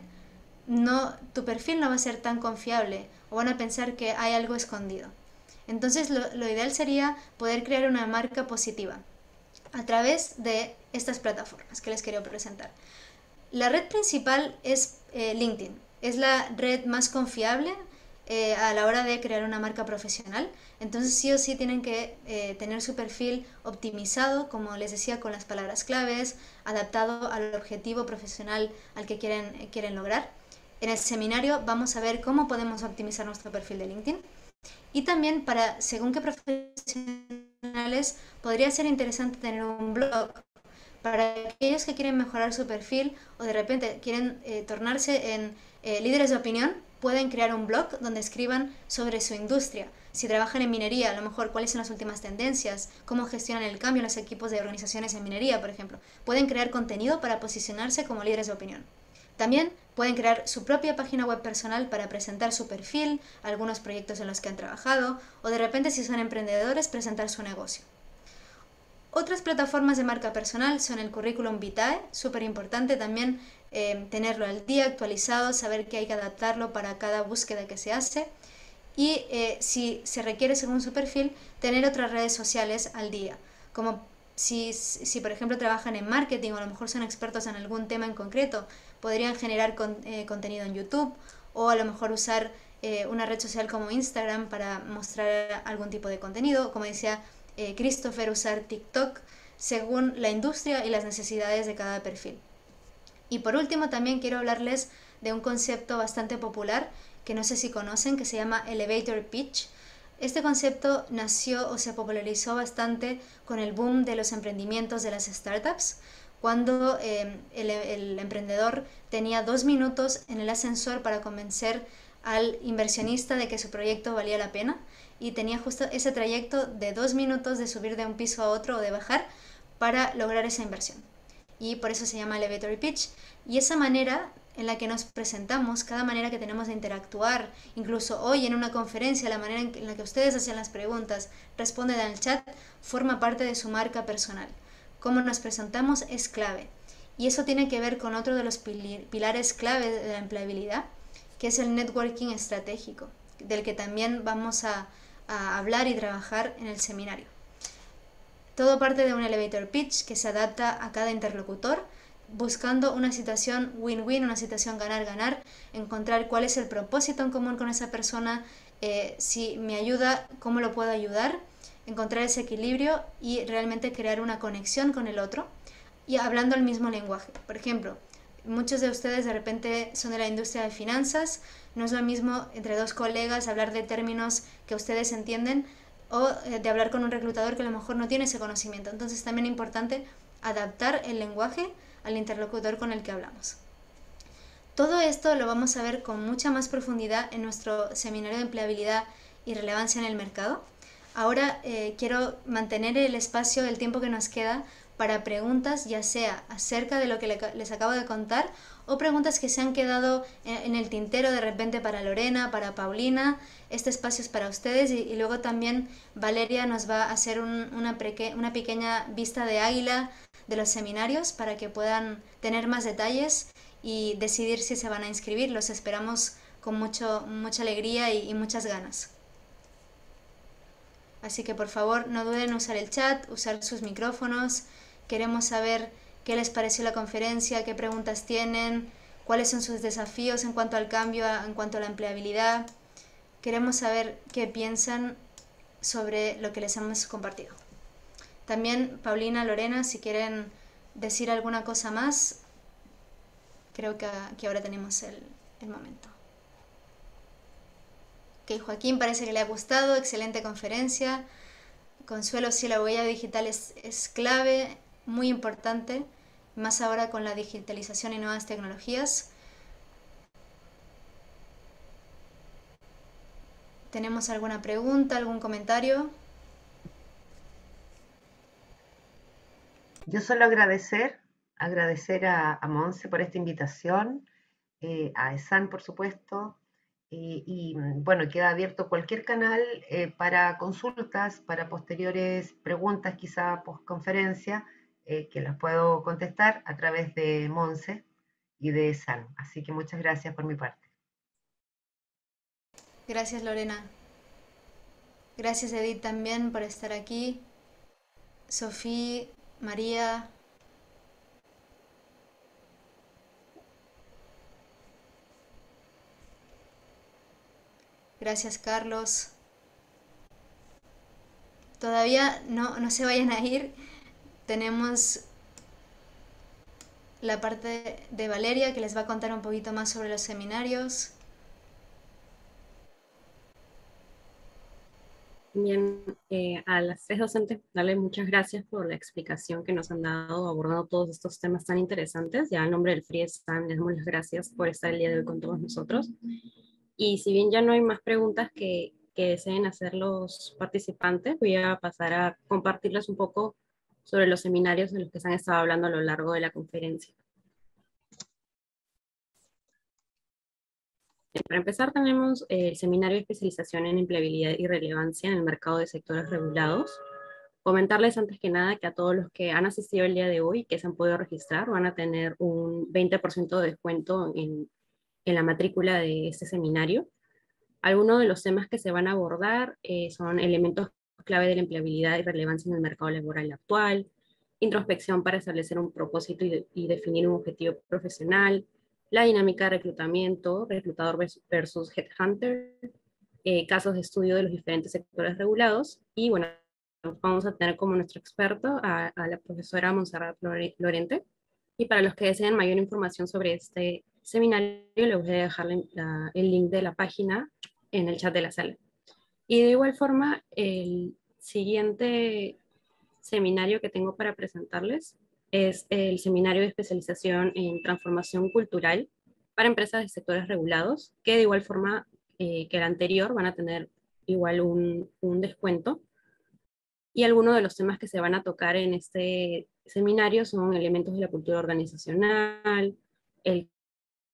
tu perfil no va a ser tan confiable o van a pensar que hay algo escondido. Entonces lo ideal sería poder crear una marca positiva a través de estas plataformas que les quería presentar. La red principal es LinkedIn. Es la red más confiable a la hora de crear una marca profesional. Entonces sí o sí tienen que tener su perfil optimizado, como les decía, con las palabras claves, adaptado al objetivo profesional al que quieren lograr. En el seminario vamos a ver cómo podemos optimizar nuestro perfil de LinkedIn. Y también según qué profesionales, podría ser interesante tener un blog para aquellos que quieren mejorar su perfil o de repente quieren tornarse en líderes de opinión. Pueden crear un blog donde escriban sobre su industria. Si trabajan en minería, a lo mejor cuáles son las últimas tendencias, cómo gestionan el cambio en los equipos de organizaciones en minería, por ejemplo. Pueden crear contenido para posicionarse como líderes de opinión. También pueden crear su propia página web personal para presentar su perfil, algunos proyectos en los que han trabajado, o de repente si son emprendedores, presentar su negocio. Otras plataformas de marca personal son el currículum vitae, súper importante también tenerlo al día, actualizado, saber que hay que adaptarlo para cada búsqueda que se hace y si se requiere según su perfil, tener otras redes sociales al día, como si por ejemplo trabajan en marketing o a lo mejor son expertos en algún tema en concreto, podrían generar contenido en YouTube o a lo mejor usar una red social como Instagram para mostrar algún tipo de contenido, como decía Christopher, usar TikTok según la industria y las necesidades de cada perfil. Y por último también quiero hablarles de un concepto bastante popular que no sé si conocen, que se llama Elevator Pitch. Este concepto nació o se popularizó bastante con el boom de los emprendimientos de las startups, cuando el emprendedor tenía 2 minutos en el ascensor para convencer al inversionista de que su proyecto valía la pena, y tenía justo ese trayecto de 2 minutos de subir de un piso a otro o de bajar para lograr esa inversión. Y por eso se llama Elevator Pitch. Y esa manera en la que nos presentamos, cada manera que tenemos de interactuar, incluso hoy en una conferencia, la manera en la que ustedes hacen las preguntas, responden al chat, forma parte de su marca personal. Cómo nos presentamos es clave. Y eso tiene que ver con otro de los pilares clave de la empleabilidad, que es el networking estratégico, del que también vamos a hablar y trabajar en el seminario. Todo parte de un elevator pitch que se adapta a cada interlocutor, buscando una situación win-win, una situación ganar-ganar, encontrar cuál es el propósito en común con esa persona, si me ayuda, cómo lo puedo ayudar, encontrar ese equilibrio y realmente crear una conexión con el otro y hablando el mismo lenguaje. Por ejemplo, muchos de ustedes de repente son de la industria de finanzas, no es lo mismo entre dos colegas hablar de términos que ustedes entienden o de hablar con un reclutador que a lo mejor no tiene ese conocimiento. Entonces también es importante adaptar el lenguaje al interlocutor con el que hablamos. Todo esto lo vamos a ver con mucha más profundidad en nuestro seminario de empleabilidad y relevancia en el mercado. Ahora quiero mantener el espacio, el tiempo que nos queda para preguntas, ya sea acerca de lo que les acabo de contar o preguntas que se han quedado en el tintero de repente para Lorena, para Paulina. Este espacio es para ustedes y luego también Valeria nos va a hacer una pequeña vista de águila de los seminarios para que puedan tener más detalles y decidir si se van a inscribir. Los esperamos con mucha alegría y muchas ganas. Así que por favor no duden en usar el chat, usar sus micrófonos. Queremos saber qué les pareció la conferencia, qué preguntas tienen, cuáles son sus desafíos en cuanto al cambio, en cuanto a la empleabilidad. Queremos saber qué piensan sobre lo que les hemos compartido. También Paulina, Lorena, si quieren decir alguna cosa más, creo que ahora tenemos el momento. Ok, Joaquín parece que le ha gustado, excelente conferencia. Consuelo, sí, la huella digital es clave, muy importante, más ahora con la digitalización y nuevas tecnologías. ¿Tenemos alguna pregunta, algún comentario? Yo solo agradecer a Monse por esta invitación, a ESAN, por supuesto, y bueno, queda abierto cualquier canal para consultas, para posteriores preguntas, quizá postconferencia, que las puedo contestar a través de Monse y de ESAN. Así que muchas gracias por mi parte. Gracias, Lorena. Gracias, Edith, también por estar aquí. Sofía, María. Gracias, Carlos. Todavía no se vayan a ir. Tenemos la parte de Valeria que les va a contar un poquito más sobre los seminarios. Bien, a las 3 docentes, darles muchas gracias por la explicación que nos han dado, abordando todos estos temas tan interesantes. Ya en nombre del FRIESAN, les damos las gracias por estar el día de hoy con todos nosotros. Y si bien ya no hay más preguntas que deseen hacer los participantes, voy a pasar a compartirles un poco sobre los seminarios de los que se han estado hablando a lo largo de la conferencia. Para empezar, tenemos el seminario de especialización en empleabilidad y relevancia en el mercado de sectores regulados. Comentarles antes que nada que a todos los que han asistido el día de hoy, que se han podido registrar, van a tener un 20% de descuento en la matrícula de este seminario. Algunos de los temas que se van a abordar son elementos clave de la empleabilidad y relevancia en el mercado laboral actual, introspección para establecer un propósito y definir un objetivo profesional, la dinámica de reclutamiento, reclutador versus headhunter, casos de estudio de los diferentes sectores regulados, y bueno, vamos a tener como nuestro experto a la profesora Montserrat Lorente. Y para los que deseen mayor información sobre este seminario, les voy a dejar el link de la página en el chat de la sala. Y de igual forma, el siguiente seminario que tengo para presentarles es el seminario de especialización en transformación cultural para empresas de sectores regulados, que de igual forma que el anterior van a tener igual un descuento. Y algunos de los temas que se van a tocar en este seminario son elementos de la cultura organizacional, el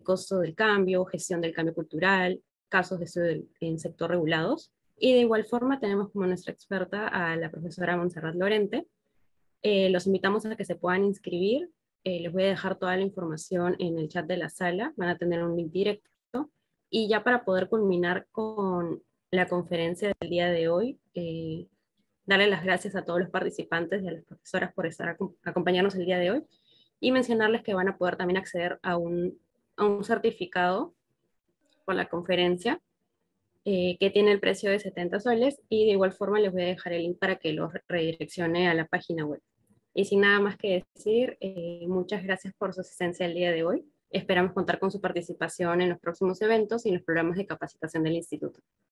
costo del cambio, gestión del cambio cultural, casos de estudio en sector regulados. Y de igual forma tenemos como nuestra experta a la profesora Montserrat Lorente. Los invitamos a que se puedan inscribir. Les voy a dejar toda la información en el chat de la sala. Van a tener un link directo. Y ya para poder culminar con la conferencia del día de hoy, darle las gracias a todos los participantes y a las profesoras por acompañarnos el día de hoy, y mencionarles que van a poder también acceder a un certificado por la conferencia, que tiene el precio de 70 soles, y de igual forma les voy a dejar el link para que los redireccione a la página web. Y sin nada más que decir, muchas gracias por su asistencia el día de hoy. Esperamos contar con su participación en los próximos eventos y en los programas de capacitación del instituto.